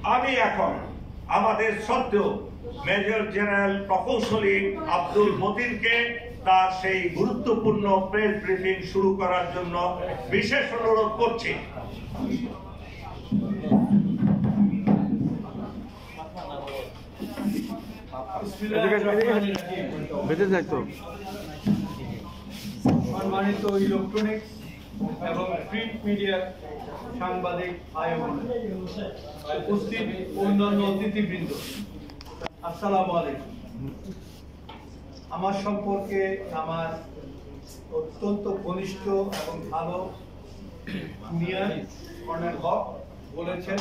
আমি এখন আমাদের শ্রদ্ধেয় মেজর জেনারেল প্রকৌশলী আব্দুল মতিনকে তার সেই গুরুত্বপূর্ণ প্রেস ব্রিফিং শুরু করার জন্য বিশেষ অনুরোধ করছি। সম্মানিত ইলেকট্রনিক্স এবং প্রিন্ট মিডিয়ার সাংবাদিক ভাই বোন, উপস্থিত অন্যান্য অতিথিবৃন্দ, আসসালামু আলাইকুম। আমার সম্পর্কে আমার অত্যন্ত ঘনিষ্ঠ এবং ভালো মিয়ার কর্নেল হক বলেছেন,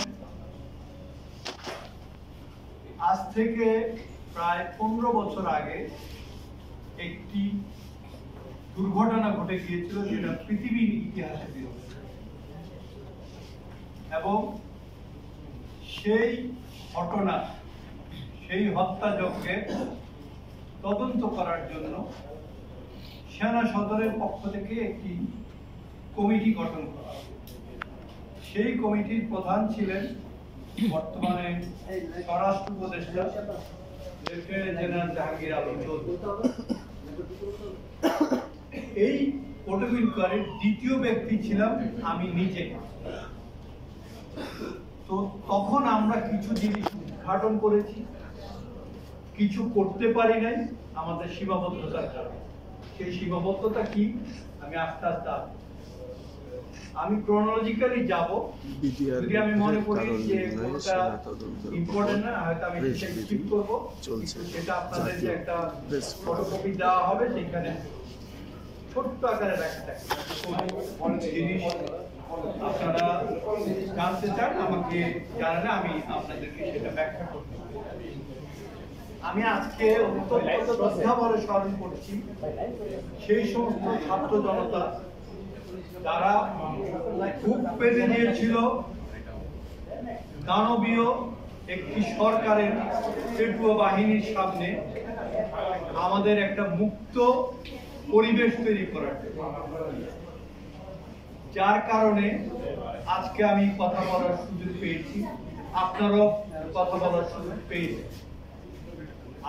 আজ থেকে প্রায় 15 বছর আগে একটি দুর্ঘটনা ঘটে গিয়েছিল যেটা পৃথিবীর ইতিহাসে বিরল, এবং সেই ঘটনা, সেই হত্যাযজ্ঞে তদন্ত করার জন্য সেনা সদরের পক্ষ থেকে একটি কমিটি গঠন করা। সেই কমিটির প্রধান ছিলেন বর্তমানে স্বরাষ্ট্র উপদেষ্টা লেফটেন্যান্ট জেনারেল জাহাঙ্গীর আলম চৌধুরী। এই কমিটি ইনকোয়ারির দ্বিতীয় ব্যক্তি ছিলাম আমি নিজে। তো তখন আমরা কিছু জিনিস উদ্ঘাটন করেছি, কিছু করতে পারি নাই আমাদের সীমাবদ্ধতার কারণে। সেই সীমাবদ্ধতা কি আমি আস্তে আস্তে আমি ক্রোনোলজিক্যালি যাব, যদি আমি মনে করি যে কোনটা ইম্পর্টেন্ট না, হয়তো আমি সেটা স্কিপ করব। সেটা আপনাদের যে একটা ফটোকপি দেওয়া হবে, সেখানে ছোট্ট আকারে রাখা থাকে। জিনিস আপনারা জানতে চান আমাকে জানালে আমি আপনাদেরকে সেটা ব্যাখ্যা করতে পারি। আমি আজকে অত্যন্ত শ্রদ্ধাভরে স্মরণ করছি সেই সমস্ত ছাত্র জনতা যারা খুব পেতে দিয়েছিল দানবীয় একটি সরকারের পেটুয়া বাহিনীর সামনে আমাদের একটা মুক্ত পরিবেশ তৈরি করার, যার কারণে আজকে আমি কথা বলার সুযোগ পেয়েছি, আপনারাও কথা বলার সুযোগ পেয়েছেন।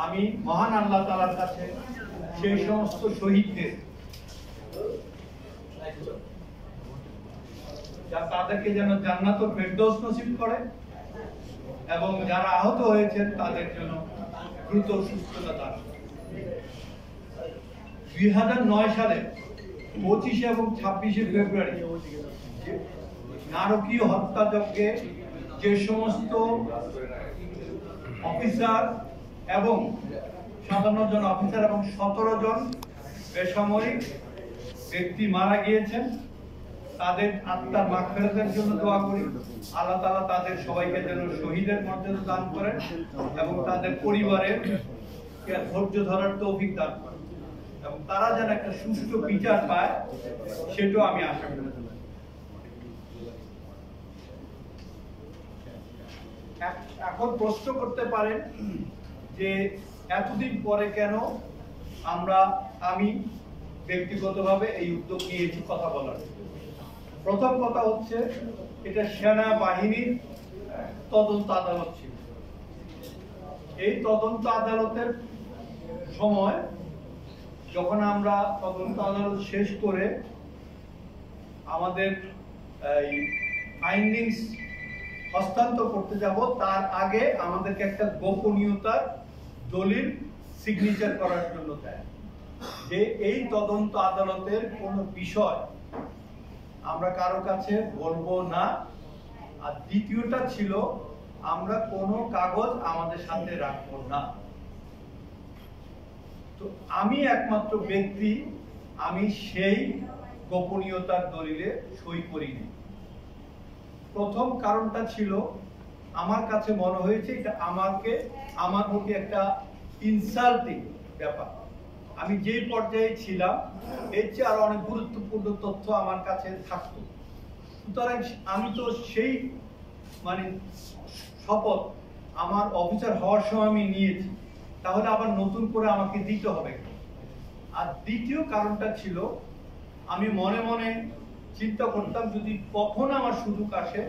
আমি মহান আল্লাহ তাআলার কাছে সেই সমস্ত শহীদদের, যা তাদেরকে যেন জান্নাতুল ফেরদৌস নসিব করে, এবং যারা আহত হয়েছেন তাদের জন্য দ্রুত সুস্থতা দান। 2009 সালে 25 এবং 26 ফেব্রুয়ারি নারকীয় হত্যাযজ্ঞে যে সমস্ত অফিসার এবং 57 জন অফিসার এবং 17 জন বেসামরিক ব্যক্তি মারা গিয়েছেন, তাদের আত্মার মাগফিরাতের জন্য দোয়া করি। আল্লাহ তাআলা তাদের সবাইকে যেন শহীদের মর্যাদা দান করেন এবং তাদের পরিবারের ধৈর্য ধরার তৌফিক দান করেন, এবং তারা যেন একটা সুষ্ঠু বিচার পায়, সেটাও আমি আশা করি। এখন প্রশ্ন করতে পারেন যে এতদিন পরে কেন আমি ব্যক্তিগতভাবে এই উদ্যোগ নিয়েছি কথা বলার। প্রথম কথা হচ্ছে, এটা সেনা বাহিনীর তদন্ত আদালত ছিল। এই তদন্ত আদালতের সময় যখন আমরা তদন্ত আদালত শেষ করে আমাদের ফাইন্ডিংস হস্তান্তর করতে যাব, তার আগে আমাদেরকে একটা গোপনীয়তার দলিল সিগনেচার করার জন্য দেয় যে এই তদন্ত আদালতের কোনো বিষয় আমরা কারো কাছে বলবো না। আর দ্বিতীয়টা ছিল, আমরা কোনো কাগজ আমাদের সাথে রাখবো না। তো আমি একমাত্র ব্যক্তি, আমি সেই গোপনীয়তার দলিলে সই করিনি। প্রথম কারণটা ছিল, আমার কাছে মনে হয়েছে এটা আমার প্রতি একটা ইনসাল্টিং ব্যাপার। আমি যেই পর্যায়ে ছিলাম এর চেয়ে আরো অনেক গুরুত্বপূর্ণ তথ্য আমার কাছে থাকতো। সুতরাং আমি তো সেই শপথ আমার অফিসার হওয়ার সময় আমি নিয়েছি, তাহলে আবার নতুন করে আমাকে দিতে হবে। আর দ্বিতীয় কারণটা ছিল, আমি মনে মনে চিন্তা করতাম যদি কখন আমার সুযোগ আসে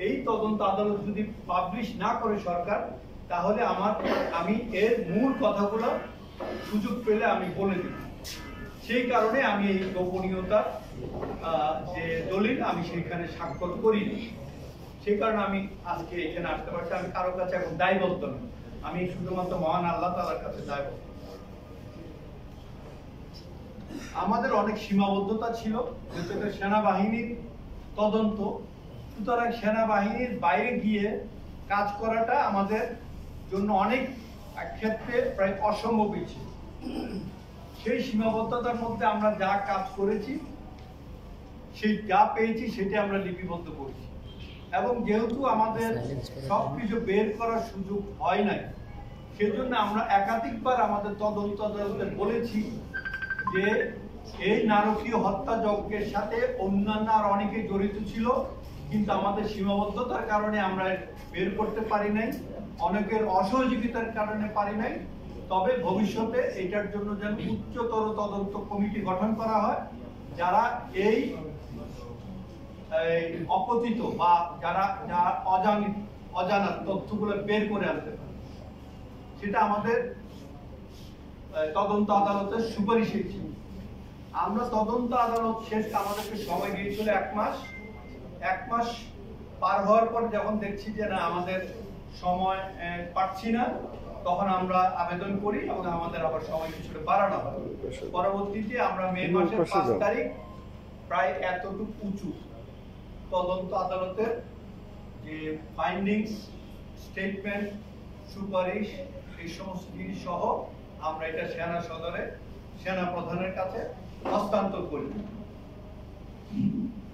এই তদন্ত আদালত যদি পাবলিশ না করে সরকার, তাহলে আমি এর মূল কথাগুলো সুযোগ পেলে আমি বলে দেব। সেই কারণে আমি এই গোপনীয়তার যে দলিল আমি সেখানে স্বাক্ষর করিনি। সেই কারণে আমি আজকে এখানে আসতে পারছি। আমি কারো কাছে এখন দায়বদ্ধ নই, আমি শুধুমাত্র মহান আল্লাহ তাআলার কাছে দায়বদ্ধ। আমাদের অনেক সীমাবদ্ধতা ছিল, যেহেতু সেনাবাহিনীর তদন্ত, সুতরাং সেনাবাহিনীর বাইরে গিয়ে কাজ করাটা আমাদের জন্য অনেক ক্ষেত্রে প্রায় অসম্ভবই ছিল। সেই সীমাবদ্ধতার মধ্যে আমরা যা কাজ করেছি, সেই যা পেয়েছি সেটা আমরা লিপিবদ্ধ করেছি। এবং যেহেতু আমাদের সবকিছু বের করার সুযোগ হয় নাই, সেজন্য আমরা একাধিকবার আমাদের তদন্ত আদালতে বলেছি যে এই নারকীয় হত্যাযজ্ঞের সাথে অন্যান্য আর অনেকে জড়িত ছিল, কিন্তু আমাদের সীমাবদ্ধতার কারণে আমরা বের করতে পারি নাই, অনেকের অসহযোগিতার কারণে পারি নাই। তবে ভবিষ্যতে এটার জন্য যেন উচ্চতর তদন্ত কমিটি গঠন করা হয়, যারা এই অপতিত বা যারা অজানা তথ্যগুলো বের করে আনতে পারে, সেটা আমাদের তদন্ত আদালতের সুপারিশে ছিল। আমরা তদন্ত আদালত শেষ, আমাদেরকে সময় দিয়েছিল 1 মাস। 1 মাস পার হওয়ার পর যখন দেখছি যে না আমাদের সময় পাচ্ছি না, তখন আমরা আবেদন করি এবং আমাদের আবার সময় কিছুটা বাড়ানো হয়। পরবর্তীতে আমরা মে মাসের 5 তারিখ প্রায় এতটুকু উঁচু তদন্ত আদালতের যে ফাইন্ডিংস, স্টেটমেন্ট, সুপারিশ, এই সমস্ত জিনিস সহ আমরা এটা সেনা সদরে সেনা প্রধানের কাছে হস্তান্তর করি।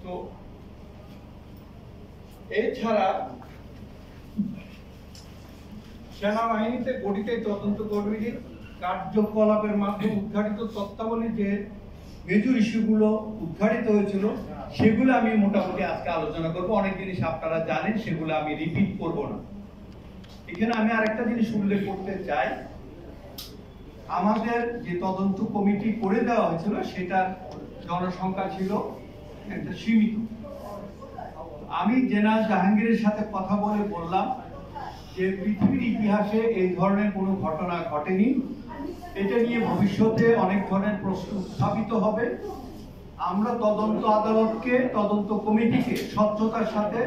তো এছাড়া সেনাবাহিনীতে গঠিত তদন্ত কমিটির কার্যকলাপের মাধ্যমে উদ্ঘাটিত তথ্যাবলী যে মেজর ইস্যুগুলো উদ্ঘাটিত হয়েছিল, সেগুলো আমি মোটামুটি আজকে আলোচনা করব। অনেক জিনিস আপনারা জানেন, সেগুলো আমি রিপিট করব না। এখানে আমি আরেকটা জিনিস উল্লেখ করতে চাই, আমাদের যে তদন্ত কমিটি করে দেওয়া হয়েছিল সেটার জনসংখ্যা ছিল একটা সীমিত। আমি জেনারেল জাহাঙ্গীরের সাথে কথা বলে বললাম যে পৃথিবীর ইতিহাসে এই ধরনের কোনো ঘটনা ঘটেনি, এটা নিয়ে ভবিষ্যতে অনেক ধরনের প্রশ্ন উত্থাপিত হবে। আমরা তদন্ত আদালতকে, তদন্ত কমিটিকে স্বচ্ছতার সাথে,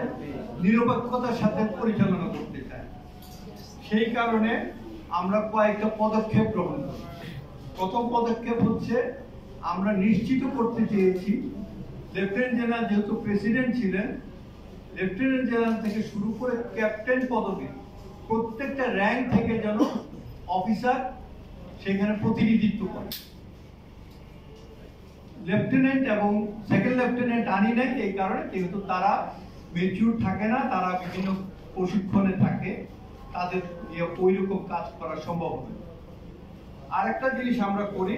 নিরপেক্ষতার সাথে পরিচালনা করতে চাই। সেই কারণে আমরা কয়েকটা পদক্ষেপ গ্রহণ করি। প্রথম পদক্ষেপ হচ্ছে, আমরা নিশ্চিত করতে চেয়েছি লেফটেন্যান্ট জেনারেল যেহেতু প্রেসিডেন্ট ছিলেন, লেফটেন্যান্ট জেনারেল থেকে শুরু করে ক্যাপ্টেন পদবী প্রত্যেকটা র্যাঙ্ক থেকে যেন অফিসার সেখানে প্রতিনিধিত্ব করে। লেফটেন্যান্ট এবং সেকেন্ড লেফটেন্যান্ট আনি নাই এই কারণে, যেহেতু তারা ম্যাচিউর থাকে না, তারা বিভিন্ন প্রশিক্ষণে থাকে, তাদের ওই রকম কাজ করা সম্ভব হবে। আরেকটা জিনিস আমরা করি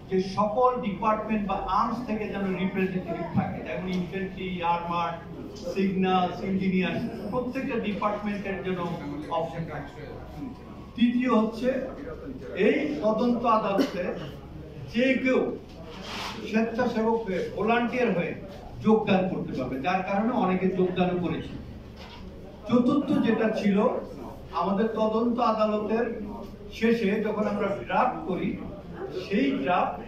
যে সকল ডিপার্টমেন্ট বা আর্মস থেকে যেন রিপ্রেজেন্টেটিভ থাকে, যেমন ইনফ্যান্ট্রি, আর্মার, সিগন্যাল, ইঞ্জিনিয়ার, প্রত্যেকটা ডিপার্টমেন্টের জন্য অপশন থাকে। তৃতীয় হচ্ছে, এই তদন্ত আদালতে যে কেউ স্বেচ্ছাসেবক হয়ে, ভলান্টিয়ার হয়ে যোগদান করতে পারবে, যার কারণে অনেকে যোগদানও করেছে। চতুর্থ যেটা ছিল, আমাদের তদন্ত আদালতের শেষে যখন আমরা ড্রাফট করি, সেই ড্রাফট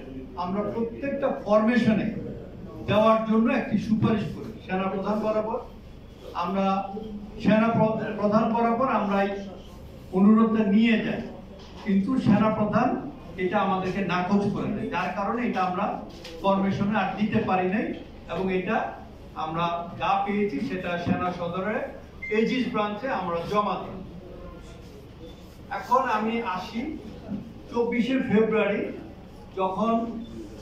আমরা প্রত্যেকটা ফরমেশনে দেওয়ার জন্য একটি সুপারিশ করি সেনা প্রধান বরাবর। আমরা সেনা প্রধান বরাবর আমরা এই অনুরোধটা নিয়ে যাই, কিন্তু সেনা প্রধান এটা আমাদেরকে নাকচ করে দেয়, যার কারণে এটা আমরা ফরমেশনে আর দিতে পারি নাই। এবং এটা আমরা যা পেয়েছি সেটা সেনা সদরের এজিস ব্রাঞ্চে আমরা জমা দিই। এখন আমি আসি 24শে ফেব্রুয়ারি যখন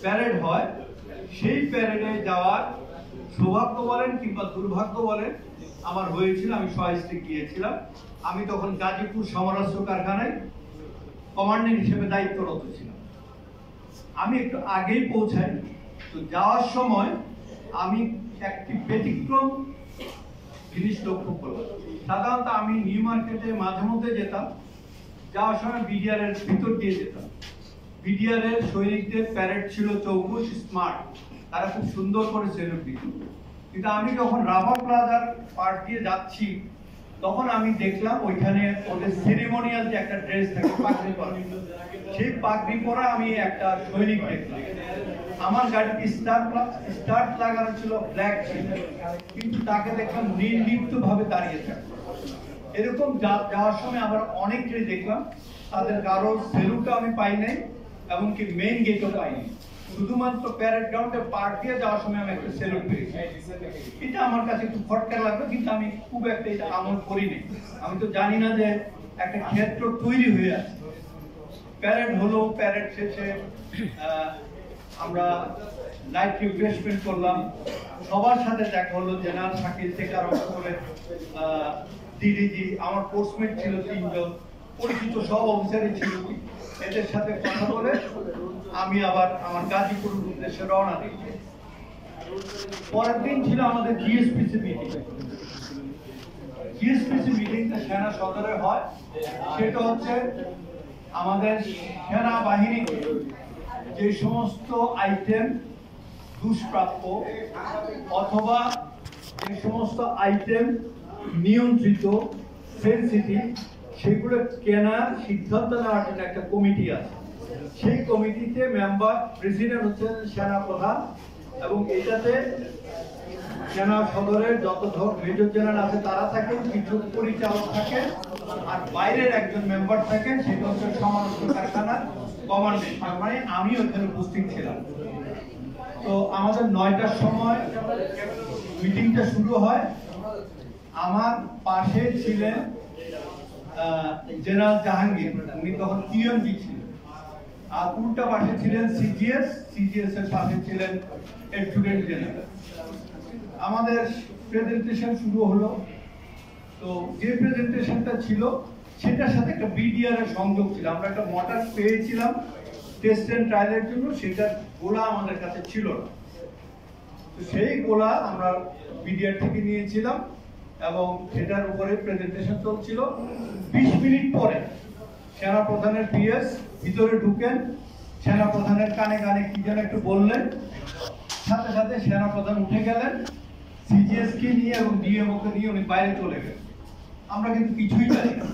প্যারেড হয়, সেই প্যারেডে যাওয়ার সৌভাগ্য বলেন কিংবা দুর্ভাগ্য বলেন আমার হয়েছিল। আমি সহস্তে গিয়েছিলাম। আমি তখন গাজীপুর সমরাস্ত্র কারখানায় কমান্ডেন্ট হিসেবে দায়িত্বরত ছিলাম। আমি একটু আগেই পৌঁছাই। তো যাওয়ার সময় আমি একটি ব্যতিক্রম জিনিস লক্ষ্য করলাম। সাধারণত আমি নিউ মার্কেটে মাঝে মধ্যে যেতাম, যাওয়ার সময় বিডিআর এর ভিতর দিয়ে যেতাম। বিডিআর এর সৈনিকদের প্যারেড ছিল চৌকুশ, স্মার্ট, তারা খুব সুন্দর করে সেলুট দিত। কিন্তু আমি যখন রাভা প্লাজার পার্ক দিয়ে যাচ্ছি তখন আমি দেখলাম ওইখানে ওদের সেরিমোনিয়াল যে একটা ড্রেস থাকে পাগড়ি পরা, সেই পাগড়ি পরা আমি একটা সৈনিক দেখলাম। আমার গাড়িতে স্টার্ট লাগানো ছিল, ব্ল্যাক ছিল, কিন্তু তাকে দেখলাম নির্লিপ্ত ভাবে দাঁড়িয়ে থাকে। এরকম যাওয়ার সময় আবার অনেককেই দেখলাম, তাদের কারো সেলুটও আমি পাই নাই, এমনকি মেইন গেটও পাইনি। শুধুমাত্র প্যারেড গ্রাউন্ডে পার্ক দিয়ে যাওয়ার সময় আমি একটা সেলুট পেয়েছি। এটা আমার কাছে একটু খটকা লাগলো, কিন্তু আমি খুব একটা এটা আমল করিনি। আমি তো জানি না যে একটা ক্ষেত্র তৈরি হয়ে আছে। প্যারেড হলো, প্যারেড শেষে আমরা লাইট রিফ্রেশমেন্ট করলাম, সবার সাথে দেখা হলো, জেনারেল শাকিল থেকে আরম্ভ করে ডিডিজি, আমার পোস্টমেট ছিল 3 জন, পরিচিত সব অফিসারই ছিল। এদের সাথে কথা বলে আমি আবার আমার গাজীপুরের উদ্দেশ্যে রওনা দিই। পরের দিন ছিল আমাদের জিএসপিসি মিটিং। জিএসপিসি মিটিংটা সেনা সদরে হয়। সেটা হচ্ছে আমাদের সেনা বাহিনীকে যে সমস্ত আইটেম দুষ্প্রাপ্য অথবা যে সমস্ত আইটেম নিয়ন্ত্রিত, সেনসিটিভ, সেগুলো কেনার সিদ্ধান্ত নেওয়ার জন্য একটা কমিটি আছে। সেই কমিটিতে মেম্বার, প্রেসিডেন্ট হচ্ছেন সেনা প্রধান, এবং এটাতে সেনা সদরের যত মেজর জেনারেল আছে তারা থাকেন, কিছু পরিচালক থাকেন, আর বাইরের একজন মেম্বার থাকেন, সেটা হচ্ছে সমালোচক কারখানার কমান্ডেন্ট। তার মানে আমি ওখানে উপস্থিত ছিলাম। তো আমাদের 9টার সময় মিটিংটা শুরু হয়। আমার পাশে ছিলেন জেনারেল জাহাঙ্গীর, উনি তখন টিএমজি ছিলেন, আর উল্টা পাশে ছিলেন সিজিএস এর পাশে ছিলেন অ্যাডজুটেন্ট জেনারেল। আমাদের প্রেজেন্টেশন শুরু হলো। তো যে প্রেজেন্টেশনটা ছিল সেটার সাথে একটা বিডিআর এর সংযোগ ছিল। আমরা একটা মোটর পেয়েছিলাম টেস্ট এন্ড ট্রায়ালের জন্য, সেটার গোলা আমাদের কাছে ছিল না। তো সেই গোলা আমরা বিডিআর থেকে নিয়েছিলাম এবং সেটার উপরে প্রেজেন্টেশন চলছিল। 20 মিনিট পরে সেনা প্রধানের পিএস ভিতরে ঢুকেন, সেনা প্রধানের কানে কানে কি যেন একটু বললেন, সাথে সাথে সেনা প্রধান উঠে গেলেন, সিজিএস কে নিয়ে এবং ডিএমও কে নিয়ে উনি বাইরে চলে গেলেন। আমরা কিন্তু কিছুই জানি না।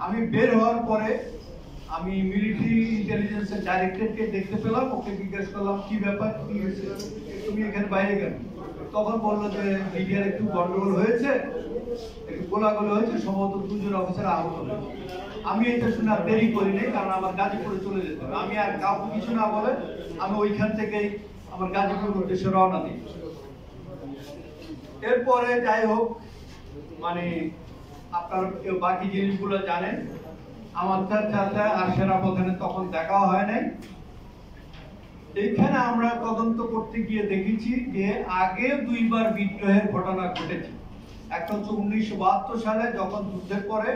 আমি বের হওয়ার পরে আমি মিলিটারি ইন্টেলিজেন্সের ডাইরেক্টরকে দেখতে পেলাম, ওকে জিজ্ঞেস করলাম কি ব্যাপার, কি হয়েছে, তুমি এখানে বাইরে গেল? তখন বললো যে মিডিয়ার একটু গন্ডগোল হয়েছে, একটু গোলাগুলি হয়েছে, সম্ভবত 2 জন অফিসার আহত হয়েছে। আমি এটা শুনে আর দেরি করিনি, কারণ আমার গাজীপুরে চলে যেতে হবে। আমি আর কাউকে কিছু না বলে আমি ওইখান থেকেই আমার গাজীপুরের উদ্দেশ্যে রওনা দিই। এরপরে যাই হোক, মানে আপনার বাকি জিনিসগুলো জানেন। আমার সাথে আর সেনা প্রধানের তখন দেখা হয় নাই। এইখানে আমরা তদন্ত করতে গিয়ে দেখেছি যে আগে 2বার বিদ্রোহের ঘটনা ঘটেছে। একটা হচ্ছে 1972 সালে, যখন যুদ্ধের পরে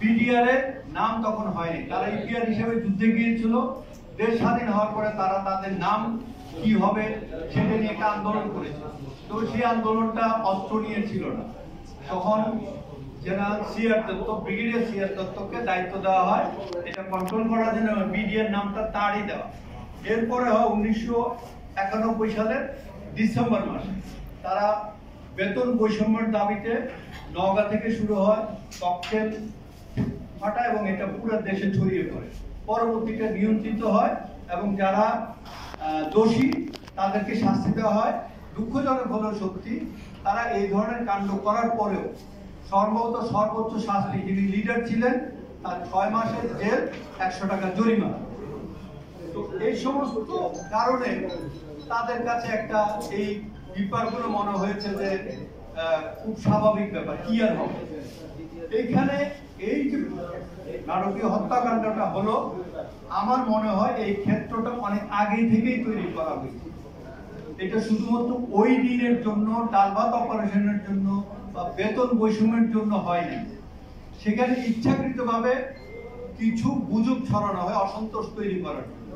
বিডিআর এর নাম তখন হয়নি, তারা ইপিআর হিসেবে যুদ্ধে গিয়েছিল। দেশ স্বাধীন হওয়ার পরে তারা তাদের নাম কি হবে সেটা নিয়ে একটা আন্দোলন করেছে। তো সেই আন্দোলনটা অস্ত্র নিয়ে ছিল না। তখন general CR Dutta, brigadier CR দত্তকে দায়িত্ব দেওয়া হয় এটা কন্ট্রোল করার জন্য, বিডিআর নামটা তারই দেওয়া। এরপরে হয় 1991 সালের ডিসেম্বর মাসে তারা বেতন বৈষম্যের দাবিতে নওগাঁ থেকে শুরু হয়, ককটেল ফাটায় এবং এটা পুরো দেশে ছড়িয়ে পড়ে। পরবর্তীতে নিয়ন্ত্রিত হয় এবং যারা দোষী তাদেরকে শাস্তি দেওয়া হয়। দুঃখজনক হলেও সত্যি, তারা এই ধরনের কাণ্ড করার পরেও সর্বোচ্চ শাস্তি, যিনি লিডার ছিলেন তার 6 মাসের জেল, 100 টাকা জরিমানা। তো এই সমস্ত কারণে তাদের কাছে একটা এই ব্যাপারগুলো মনে হয়েছে যে খুব স্বাভাবিক ব্যাপার, কি আর হবে। এইখানে এই যে নারকীয় হত্যাকাণ্ডটা হলো, আমার মনে হয় এই ক্ষেত্রটা অনেক আগে থেকেই তৈরি করা হয়েছে। এটা শুধুমাত্র ওই দিনের জন্য, ডাল ভাত অপারেশনের জন্য বা বেতন বৈষম্যের জন্য হয়নি। সেখানে ইচ্ছাকৃতভাবে কিছু গুজব ছড়ানো হয় অসন্তোষ তৈরি করার জন্য।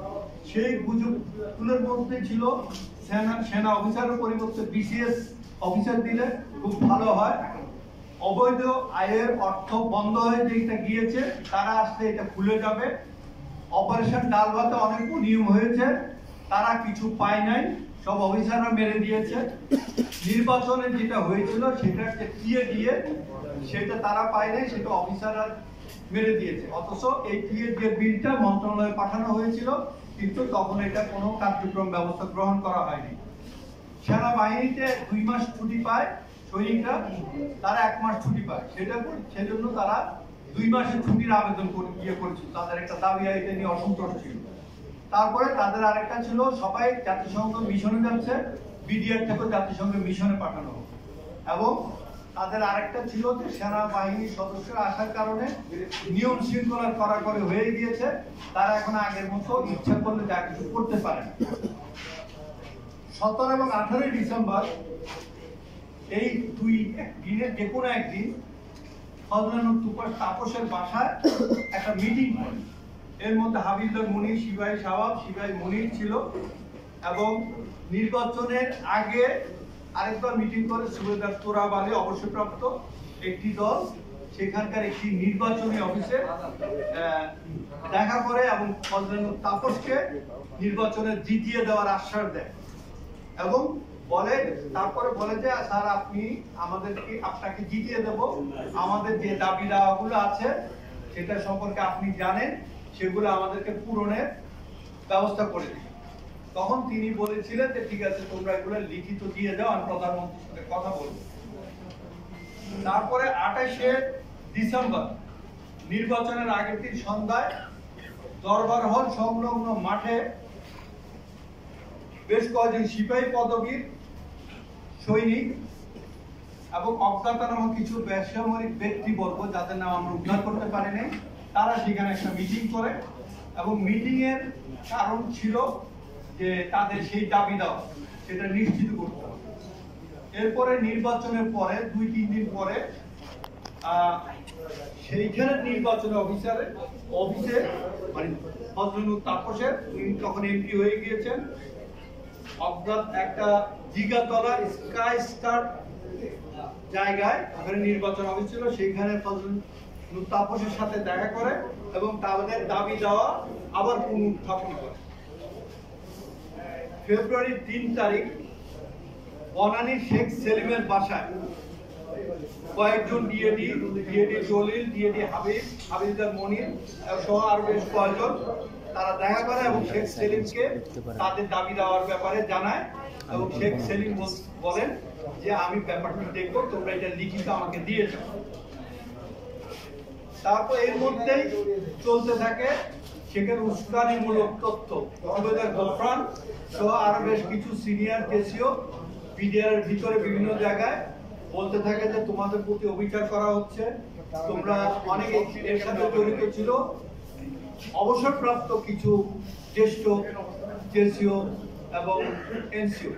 সেই গুজবগুলোর মধ্যে ছিল সেনা অফিসারের পরিবর্তে বিসিএস অফিসার দিলে খুব ভালো হয়, অবৈধ আয়ের অর্থ বন্ধ হয়ে যেটা গিয়েছে তারা আসলে এটা খুলে যাবে, অপারেশন ডাল ভাতে অনেক নিয়ম হয়েছে, তারা কিছু পায় নাই, সব অফিসাররা মেরে দিয়েছে। নির্বাচনে যেটা হয়েছিল সেটা টিএ দিয়ে সেটা তারা পায় নাই, সেটা অফিসাররা মেরে দিয়েছে। অথচ এই টিএ যে বিলটা মন্ত্রণালয়ে পাঠানো হয়েছিল, কিন্তু তখন এটা কোনো কার্যক্রম ব্যবস্থা গ্রহণ করা হয়নি। সেনাবাহিনীতে 2 মাস ছুটি পায় সৈনিকরা, তারা 1 মাস ছুটি পায়, সেজন্য তারা 2 মাসের ছুটির আবেদন করেছিল। তাদের একটা দাবি এটা নিয়ে অসন্তোষ ছিল। তারপরে তাদের আরেকটা ছিল সবাই জাতিসংঘ মিশনে যাচ্ছে, বিডিআর থেকে জাতিসংঘ মিশনে পাঠানো হবে। এবং তাদের আরেকটা ছিল যে সেনাবাহিনীর সদস্যরা আসার কারণে নিয়ম শৃঙ্খলা কড়াকড়ি হয়ে গিয়েছে, তারা এখন আগের মতো ইচ্ছা করলে যা কিছু করতে পারে না। 17 এবং 18 ডিসেম্বর এই 2 দিনের যে কোনো একদিন ফজলানুর তাপসের বাসায় একটা মিটিং হয়। এর মধ্যে হাবিবুর মুনির, সিপাহী শাহাব, সিপাহী মুনির ছিল। এবং নির্বাচনের আগে আরেকবার মিটিং করে সুবেদার তোরাব আলী অবসরপ্রাপ্ত একটি দল সেখানকার একটি নির্বাচনী অফিসে দেখা করে এবং ফজলানুর তাপসকে নির্বাচনে জিতিয়ে দেওয়ার আশ্বাস দেয় এবং তারপরে বলে যে স্যার আপনি আপনাকে জিতিয়ে দেব, আমাদের যে দাবি দাওয়াগুলো আছে সেটা সম্পর্কে আপনি জানেন, সেগুলো আমাদেরকে পূরণের ব্যবস্থা করে দিন। তখন তিনি বলেছিলেন যে ঠিক আছে তোমরা এগুলো লিখিত দিয়ে যাও, আমি প্রধানমন্ত্রীর সাথে কথা বলবো। তারপরে 28শে ডিসেম্বর নির্বাচনের আগের দিন সন্ধ্যায় দরবার হল সংলগ্ন মাঠে বেশ কয়েকজন সিপাহী পদবীর সৈনিক এবং অজ্ঞাতনামা কিছু বেসামরিক ব্যক্তিবর্গ যাদের নাম আমরা উদ্ধার করতে পারিনি, তারা সেখানে একটা মিটিং করে এবং মিটিং এর কারণ ছিল যে তাদের সেই দাবি দেওয়া সেটা নিশ্চিত করতে হবে। এরপরে নির্বাচনের পরে 2-3 দিন পরে সেইখানে নির্বাচন অফিসে মানে ফজলুল তাপসের তখন এমপি হয়ে গিয়েছেন, অজ্ঞাত একটা জিগাতলা স্কাই স্টার জায়গায় ওখানে নির্বাচন অফিস ছিল, সেখানে ফজলুল তাপসের সাথে দেখা করে এবং তাদের দাবি দেওয়া আবার পুনরুত্থাপন করে। ফেব্রুয়ারির 3 তারিখ বনানী শেখ সেলিমের বাসায় কয়েকজন ডিএডি জলিল, ডিএডি হাবিবুর মনির সহ আরো বেশ কয়েকজন তারা দেখা করে এবং শেখ সেলিমকে তাদের দাবি দেওয়ার ব্যাপারে জানায় এবং শেখ সেলিম বলেন যে আমি ব্যাপারটা দেখবো, তোমরা এটা লিখিত আমাকে দিয়ে যাও। তারপর এর মধ্যেই চলতে থাকে সেখানে উস্কানিমূলক তথ্য, সুবেদার গোফরান সহ আরো বেশ কিছু সিনিয়র কেসিও বিডিআর এর ভিতরে বিভিন্ন জায়গায় বলতে থাকে যে তোমাদের প্রতি অবিচার করা হচ্ছে, তোমরা অনেক এর সাথে জড়িত ছিল। অবসরপ্রাপ্ত কিছু জ্যেষ্ঠ কেসিও এবং এনসিও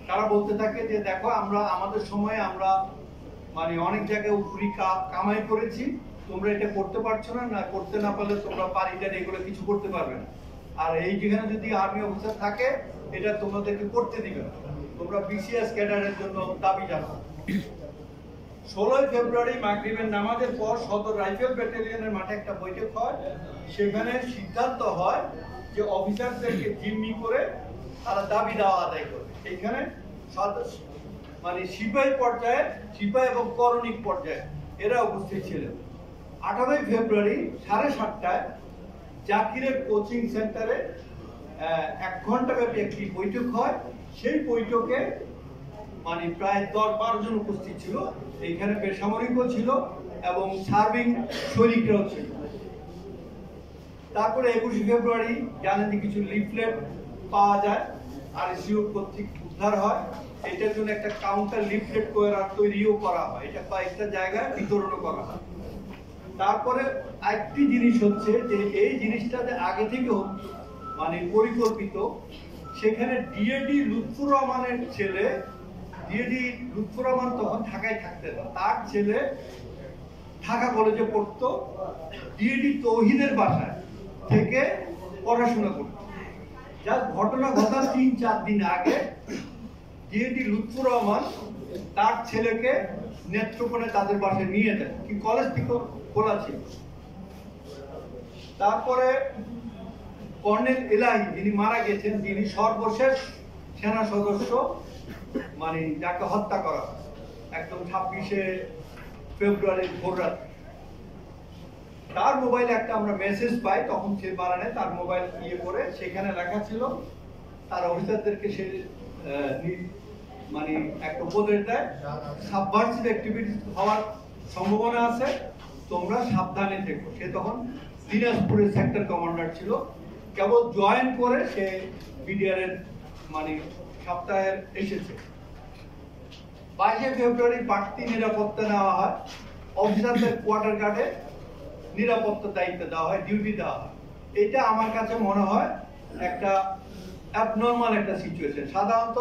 তারা বলতে থাকে যে দেখো আমরা আমাদের সময়ে আমরা মানে অনেক জায়গায় উপরি কামাই করেছি, তোমরা এটা করতে পারছো না, না করতে না পারলে তোমরা পারিটা এগুলো কিছু করতে পারবে না। আর এই যেখানে যদি আর্মি অফিসার থাকে এটা তোমাদেরকে করতে দিবে না, তোমরা বিসিএস ক্যাডারের জন্য দাবি জানাও। 16 ফেব্রুয়ারি মাগরিবের নামাজের পর সদর রাইফেল ব্যাটালিয়নের মাঠে একটা বৈঠক হয়। সেখানে সিদ্ধান্ত হয় যে অফিসারদেরকে জিম্মি করে তারা দাবি দেওয়া আদায় করবে। এখানে মানে সিপাহী পর্যায়ে, সিপাহী এবং করণিক পর্যায়ে এরা উপস্থিত ছিলেন। 18 ফেব্রুয়ারি 7:30টায় জাকিরের কোচিং সেন্টারে 1 ঘন্টা ব্যাপী একটি বৈঠক হয়। সেই বৈঠকে মানে প্রায় 10-12 জন উপস্থিত ছিল, এইখানে বেসামরিকও ছিল এবং সার্ভিং সৈনিকরাও ছিল। তারপরে 21 ফেব্রুয়ারি জানেন যে কিছু লিফলেট পাওয়া যায়, আরএসইউ কর্তৃক উদ্ধার হয়। এটার জন্য একটা কাউন্টার লিফলেট তৈরিও করা হয়, এটা কয়েকটা জায়গায় বিতরণও করা হয়। তারপরে একটি জিনিস হচ্ছে যে এই জিনিসটা যে আগে থেকে মানে পরিকল্পিত, সেখানে ডিএডি লুৎফুর রহমানের ছেলে, ডিএডি লুৎফুর রহমান তখন ঢাকায় থাকতেন, তার ছেলে ঢাকা কলেজে পড়তো, ডিএডি তৌহিদের বাসায় থেকে পড়াশোনা করত। যার ঘটনা ঘটার 3-4 দিন আগে ডিএডি লুৎফুর রহমান তার ছেলেকে নেত্রকোণে তাদের বাসায় নিয়ে দেন, কি কলেজ থেকে খোলা ছিল। তারপরে কর্নেল এলাহি যিনি মারা গেছেন, যিনি সর্বশেষ সেনা সদস্য মানে যাকে হত্যা করা হয় একদম 26শে ফেব্রুয়ারির ভোর রাতে। তার মোবাইলে একটা আমরা মেসেজ পাই, তখন সে মারা নেয়, তার মোবাইল ইয়ে করে সেখানে লেখা ছিল তার অফিসারদেরকে সে মানে একটা উপদেশ দেয়, সাবভার্সিভ অ্যাক্টিভিটি হওয়ার সম্ভাবনা আছে, তোমরা সাবধানে থেকো। সে তখন দিনাজপুরের সেক্টর কমান্ডার ছিল, কেবল জয়েন করে সে বিডিআর এর মানে সপ্তাহের এসেছে। 22শে ফেব্রুয়ারি বাড়তি নিরাপত্তা নেওয়া হয়, অফিসারদের কোয়ার্টার গার্ডে নিরাপত্তা দায়িত্ব দেওয়া হয়, ডিউটি দেওয়া হয়। এটা আমার কাছে মনে হয় একটা অ্যাবনর্মাল একটা সিচুয়েশন। সাধারণত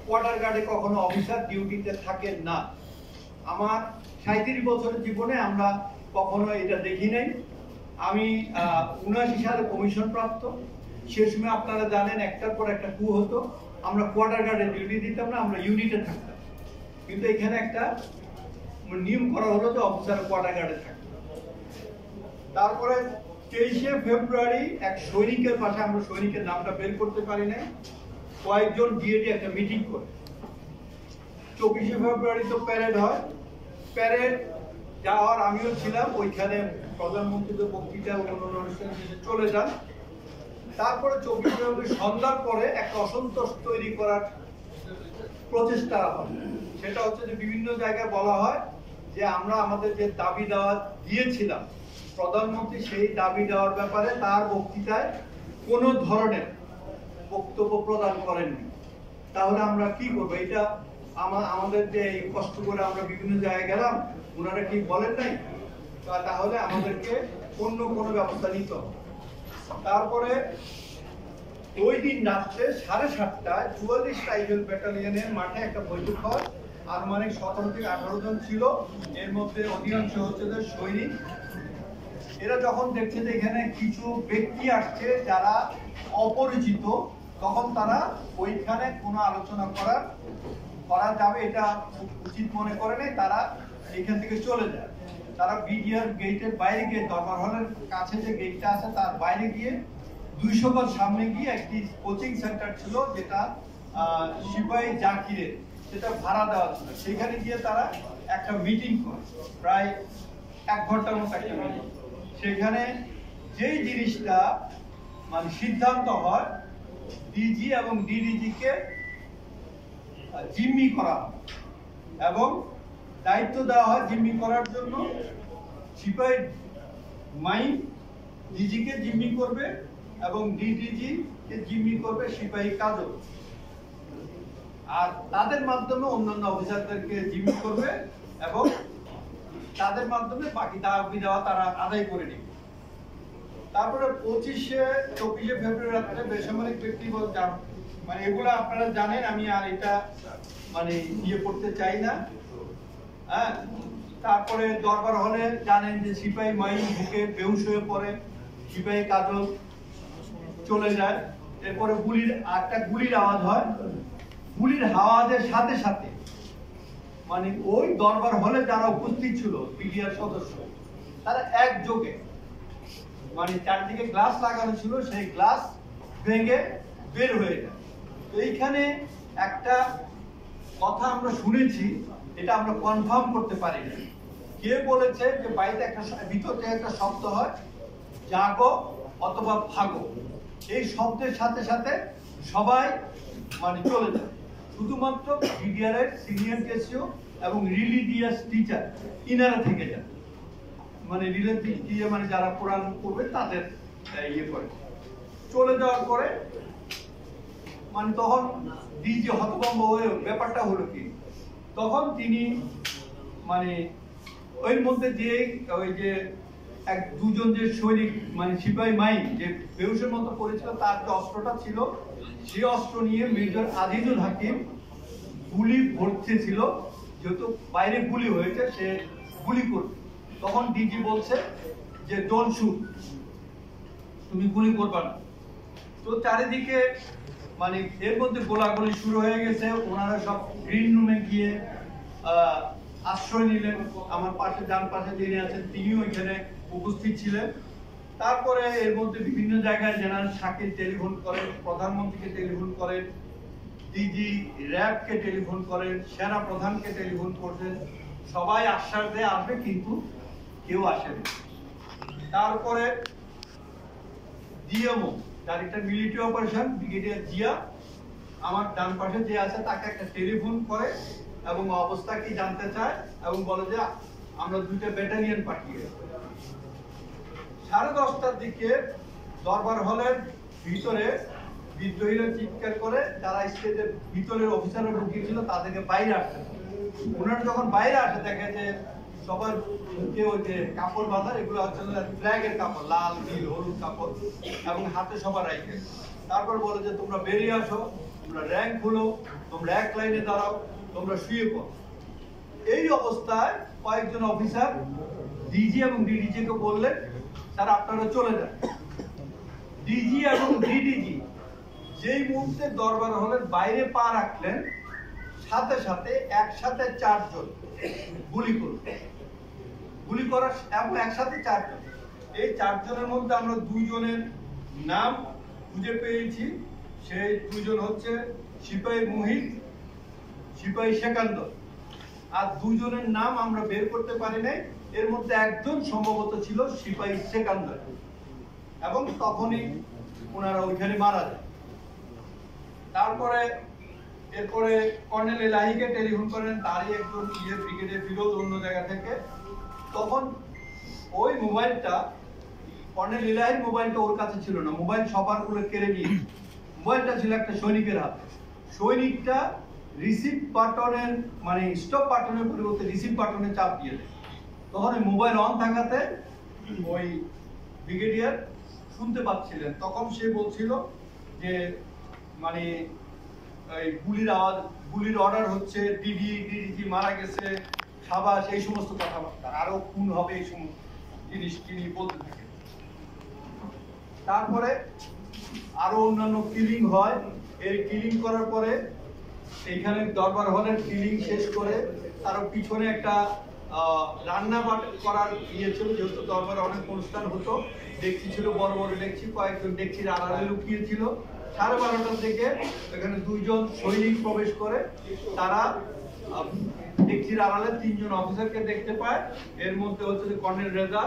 কোয়ার্টার গার্ডে কখনো অফিসার ডিউটিতে থাকেন না। আমার 37 বছরের জীবনে আমরা কখনো এটা দেখি নাই। আমি 79 সালে কমিশন প্রাপ্ত, সে সময় আপনারা জানেন একটার পর একটা কু হতো, আমরা কোয়ার্টার গার্ডে ডিউটি দিতাম না, আমরা ইউনিটে থাকতাম। কিন্তু এখানে একটা নিয়ম করা হলো যে অফিসার কোয়ার্টার গার্ডে থাকবে। তারপরে 23শে ফেব্রুয়ারি এক সৈনিকের পাশে, আমরা সৈনিকের নামটা বের করতে পারি নাই, কয়েকজন ডিএডি একটা মিটিং করে। 24শে ফেব্রুয়ারি তো প্যারেড হয়, প্যারেড যাওয়ার আমিও ছিলাম, ওইখানে প্রধানমন্ত্রীদের বক্তৃতা অনুষ্ঠান শেষে চলে যান। তারপরে 24শে ফেব্রুয়ারি সন্ধ্যার পরে একটা অসন্তোষ তৈরি করার প্রচেষ্টা হয়। সেটা হচ্ছে যে বিভিন্ন জায়গায় বলা হয় যে আমরা আমাদের যে দাবি দেওয়া দিয়েছিলাম, প্রধানমন্ত্রী সেই দাবি দেওয়ার ব্যাপারে তার বক্তৃতায় কোনো ধরনের বক্তব্য প্রদান করেননি। তাহলে আমরা কি করবো? এটা আমাদের যে কষ্ট করে আমরা বিভিন্ন জায়গায় গেলাম, ওনারা কি বলেন নাই? তাহলে আমাদেরকে অন্য কোনো ব্যবস্থা নিতে হবে। তারপরে ওই দিন রাত্রে 7:30টায় 44 রাইফেল ব্যাটালিয়নের মাঠে একটা বৈঠক হয়। আনুমানিক 17 থেকে 18 জন ছিল, এর মধ্যে অধিকাংশ হচ্ছে যে সৈনিক। এরা যখন দেখছে যে এখানে কিছু ব্যক্তি আসছে যারা অপরিচিত, তখন তারা ওইখানে কোনো আলোচনা করা যাবে এটা উচিত মনে করে নাই, তারা এখান থেকে চলে যায়। তারা বিডিআর গেটের বাইরে গিয়ে, দরবার হলের কাছে যে গেটটা আছে তার বাইরে গিয়ে 200 গজ সামনে গিয়ে একটি কোচিং সেন্টার ছিল যেটা সিপাহী জাকিরের, সেটা ভাড়া দেওয়া ছিল, সেখানে গিয়ে তারা একটা মিটিং করে, প্রায় 1 ঘন্টার মতো একটা মিটিং। সেখানে যেই জিনিসটা মানে সিদ্ধান্ত হয়, ডিজি এবং ডিডিজি কে জিম্মি করা হয় এবং দায়িত্ব দেওয়া হয় জিম্মি করার জন্য। সিপাহী মাইন ডিজি কে জিম্মি করবে এবং ডিডিজি কে জিম্মি করবে সিপাহী কাজল, আর তাদের মাধ্যমে অন্যান্য অফিসারদেরকে জিম্মি করবে এবং তাদের মাধ্যমে বাকি দাবি দেওয়া তারা আদায় করে নেবে। তারপরে 24শে ফেব্রুয়ারি রাত্রে বেসামরিক ব্যক্তি মানে এগুলো আপনারা জানেন, আমি আর এটা মানে ইয়ে করতে চাই না। হ্যাঁ, তারপরে দরবার হলে জানেন যে সিপাহী মাইন ঢুকে বেহুশ হয়ে পড়ে, সিপাহী কাজল চলে যায়। এরপরে গুলির আওয়াজ হয়। গুলির আওয়াজের সাথে সাথে মানে ওই দরবার হলে যারা উপস্থিত ছিল বিডিআর সদস্য, তারা একযোগে মানে চারদিকে গ্লাস লাগানো ছিল, সেই গ্লাস ভেঙে বের হয়ে যায়। তো এইখানে একটা কথা আমরা শুনেছি, এটা আমরা কনফার্ম করতে পারি না। কে বলেছে যে বাইরে একটা ভিতর থেকে একটা শব্দ হয়, জাগো অথবা ভাগো। এই শব্দের সাথে সাথে সবাই মানে চলে যায়, শুধুমাত্র বিডিআর এর সিনিয়র কেসিও এবং রিলিজিয়াস টিচার ইনারা থেকে যায়, মানে রিলিজিয়াস মানে যারা কোরআন পড়বে তাদের ইয়ে করে চলে যাওয়ার পরে মানে তখন ডিজি হতভম্ব হয়ে, ব্যাপারটা হলো কি, তখন তিনি মানে ওই মধ্যে যে ওই যে দুজন যে সৈনিক মানে সিপাহী মাইন যে বেহুশের মতো পড়েছিল, তার যে অস্ত্রটা ছিল সেই অস্ত্র নিয়ে মেজর আজিজুল হাকিম গুলি ভরতেছিল, যেহেতু বাইরে গুলি হয়েছে সে গুলি করবে। তখন ডিজি বলছে যে ডোন্ট শুট, তুমি গুলি করবে না। তো চারিদিকে মানে এর মধ্যে গোলাগুলি শুরু হয়ে গেছে। ওনারা সব গ্রিন রুমে গিয়ে আশ্রয় নিলেন। আমার পাশে ডান পাশে যিনি আছেন তিনিও এখানে উপস্থিত ছিলেন। তারপরে এর মধ্যে বিভিন্ন জায়গায় জেনারেল শাকিল টেলিফোন করেন, প্রধানমন্ত্রীকে টেলিফোন করেন, ডিজি র্যাবকে টেলিফোন করেন, সেনা প্রধানকে টেলিফোন করছেন, সবাই আশ্বাস দিয়ে আসবে, কিন্তু কেউ আসেনি। তারপরে DMO, director military operation, brigadier Zia, আমার ডান পাশে যে আছে, তাকে একটা টেলিফোন করে এবং অবস্থা কি জানতে চায় এবং বলে যে আমরা 2টা ব্যাটালিয়ন পাঠিয়ে। 10:30টার দিকে দরবার হলের ভিতরে বিদ্রোহীরা চিৎকার করে, যারা স্টেজের ভিতরের অফিসাররা ঢুকিয়েছিল তাদেরকে বাইরে আসতে। ওনারা যখন বাইরে আসে দেখে যে সবার মুখে ওই যে কাপড় বাঁধা, এগুলো হচ্ছে ফ্ল্যাগের কাপড়, লাল নীল হলুদ কাপড়, এবং হাতে সবার রাইফেল। তারপর বলে যে তোমরা বেরিয়ে আসো, তোমরা র্যাঙ্ক খুলো, তোমরা এক লাইনে দাঁড়াও, তোমরা শুয়ে পড়ো। এই অবস্থায় কয়েকজন অফিসার ডিজি এবং ডিডিজি কে বললেন স্যার আপনারা চলে যান। ডিজি এবং ডিডিজি যেই মুহূর্তে দরবার হলের বাইরে পা রাখলেন, সাথে সাথে একসাথে 4 জন গুলি করার, এবং একসাথে 4 জন। এই 4 জনের মধ্যে আমরা 2 জনের নাম খুঁজে পেয়েছি। সেই 2 জন হচ্ছে সিপাহী মুহিত, সিপাহী সেকান্দর। আর 2 জনের নাম আমরা বের করতে পারি নাই। এর মধ্যে একজন সম্ভবত ছিল সিপাহী সেকান্দর, এবং তখনই ওনারা ওইখানে মারা যায়। এরপরে কর্নেল এলাহিকে টেলিফোন করেন, তারই একজন ব্রিগেডের ফিরোজ অন্য জায়গা থেকে। তখন ওই মোবাইলটা, কর্নেল এলাহির মোবাইলটা ওর কাছে ছিল না, মোবাইল সবার গুলো কেড়ে নিয়েছে। মোবাইলটা ছিল একটা সৈনিকের হাতে। সৈনিকটা রিসিভ বাটনের, মানে স্টপ বাটনের পরিবর্তে রিসিভ বাটনে চাপ দিয়ে দেয়। তখন ওই মোবাইল অন থাকাতে ওই ব্রিগেডিয়ার শুনতে পাচ্ছিলেন। তখন সে বলছিল যে মানে এই গুলির আওয়াজ, গুলির অর্ডার হচ্ছে, ডিডিজি মারা গেছে, সাবাস, এই সমস্ত কথাবার্তা, আরো খুন হবে, এই সমস্ত জিনিস তিনি বলতে থাকে। তারপরে আরো অন্যান্য কিলিং হয়। এই কিলিং করার পরে এইখানে দরবার হলের কিলিং শেষ করে তার পিছনে একটা রান্না করার ইয়ে ছিল, যেহেতু দরবারে অনেক অনুষ্ঠান হতো, ডেকচি ছিল, বড় বড় ডেকচি, কয়েকজন ডেকচির আড়ালে লুকিয়ে ছিল। 12:30টার দিকে এখানে 2 জন সৈনিক প্রবেশ করে, তারা ডেকচির আড়ালে 3 জন অফিসারকে দেখতে পায়। এর মধ্যে হচ্ছে কর্নেল রেজা,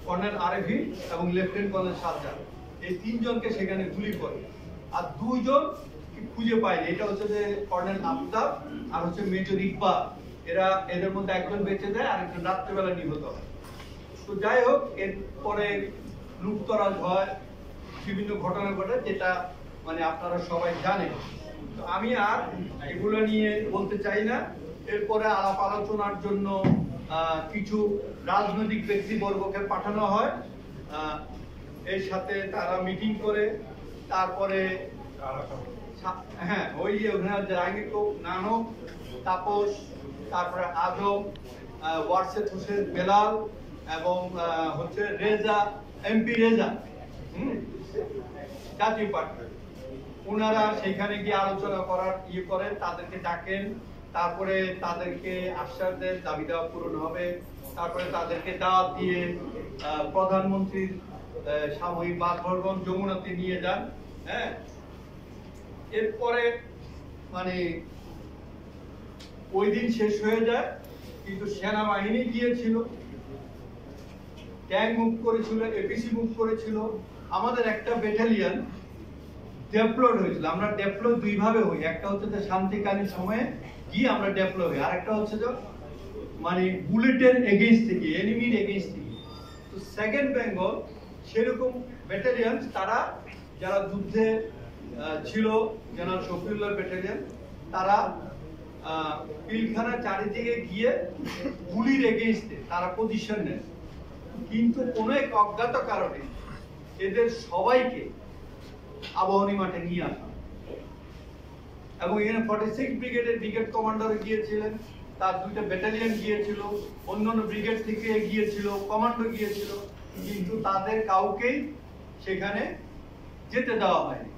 কর্নেল আরেফি এবং লেফটেন্যান্ট কর্নেল সাজ্জাদ। এই 3 জনকে সেখানে গুলি করে, আর 2 জন খুঁজে পায়নি। এটা হচ্ছে যে কর্নেল আফতাব আর হচ্ছে মেজর ইকবাল। এদের মধ্যে একজন বেঁচে যায়, আরেকজন রাত্রেবেলা নিহত হয়। তো যাই হোক, এরপরে লুটতরাজ হয়, বিভিন্ন ঘটনা ঘটে, যেটা মানে আপনারা সবাই জানেন। তো আমি আর এগুলো নিয়ে বলতে চাই না। এরপরে আলাপ আলোচনার জন্য কিছু রাজনৈতিক ব্যক্তিবর্গকে পাঠানো হয়, এর সাথে তারা মিটিং করে। তারপরে হ্যাঁ, ওই যে নানক, তাপস, তারপরে আজম, ওয়ারশেদ হোসেন বেলাল, এবং হচ্ছে রেজা, এমপি রেজা, জাতীয় পার্টি, ওনারা সেখানে গিয়ে আলোচনা করার ইয়ে করেন, তাদেরকে ডাকেন। তারপরে তাদেরকে আশ্বাস দেন দাবি দাওয়া পূরণ হবে। তারপরে তাদেরকে দাওয়াত দিয়ে প্রধানমন্ত্রীর সাময়িক বাসভবন যমুনাতে নিয়ে যান। হ্যাঁ, এরপরে মানে ওই দিন শেষ হয়ে যায়, কিন্তু সেনাবাহিনী গিয়েছিল, ট্যাঙ্ক মুভ করেছিল, এপিসি মুভ করেছিল। আমাদের একটা ব্যাটালিয়ন ডেপ্লয়েড হয়েছিল। আমরা ডেপ্লয় 2 ভাবে হই, একটা হচ্ছে যে শান্তিকালীন সময়ে গিয়ে আমরা ডেপ্লয় হই, আর একটা হচ্ছে যে মানে বুলেটের এগেইনস্ট থেকে, এনিমির এগেইনস্ট থেকে। তো সেকেন্ড বেঙ্গল সেরকম ব্যাটালিয়ন, তারা যারা যুদ্ধে ছিল, জেনারেল শফিউল্লাহ ব্যাটালিয়ন, তারা পিলখানার চারিদিকে গিয়ে গুলির এগেইনস্টে তারা পজিশন নেয়। কিন্তু কোনো এক অজ্ঞাত কারণে এদের সবাইকে আবাহনী মাঠে নিয়ে আসা, এবং এখানে 46 ব্রিগেডের ব্রিগেড কমান্ডার গিয়েছিলেন, তার 2টা ব্যাটালিয়ন গিয়েছিল, অন্যান্য ব্রিগেড থেকে গিয়েছিল, কমান্ডো গিয়েছিল, কিন্তু তাদের কাউকেই সেখানে যেতে দেওয়া হয়নি।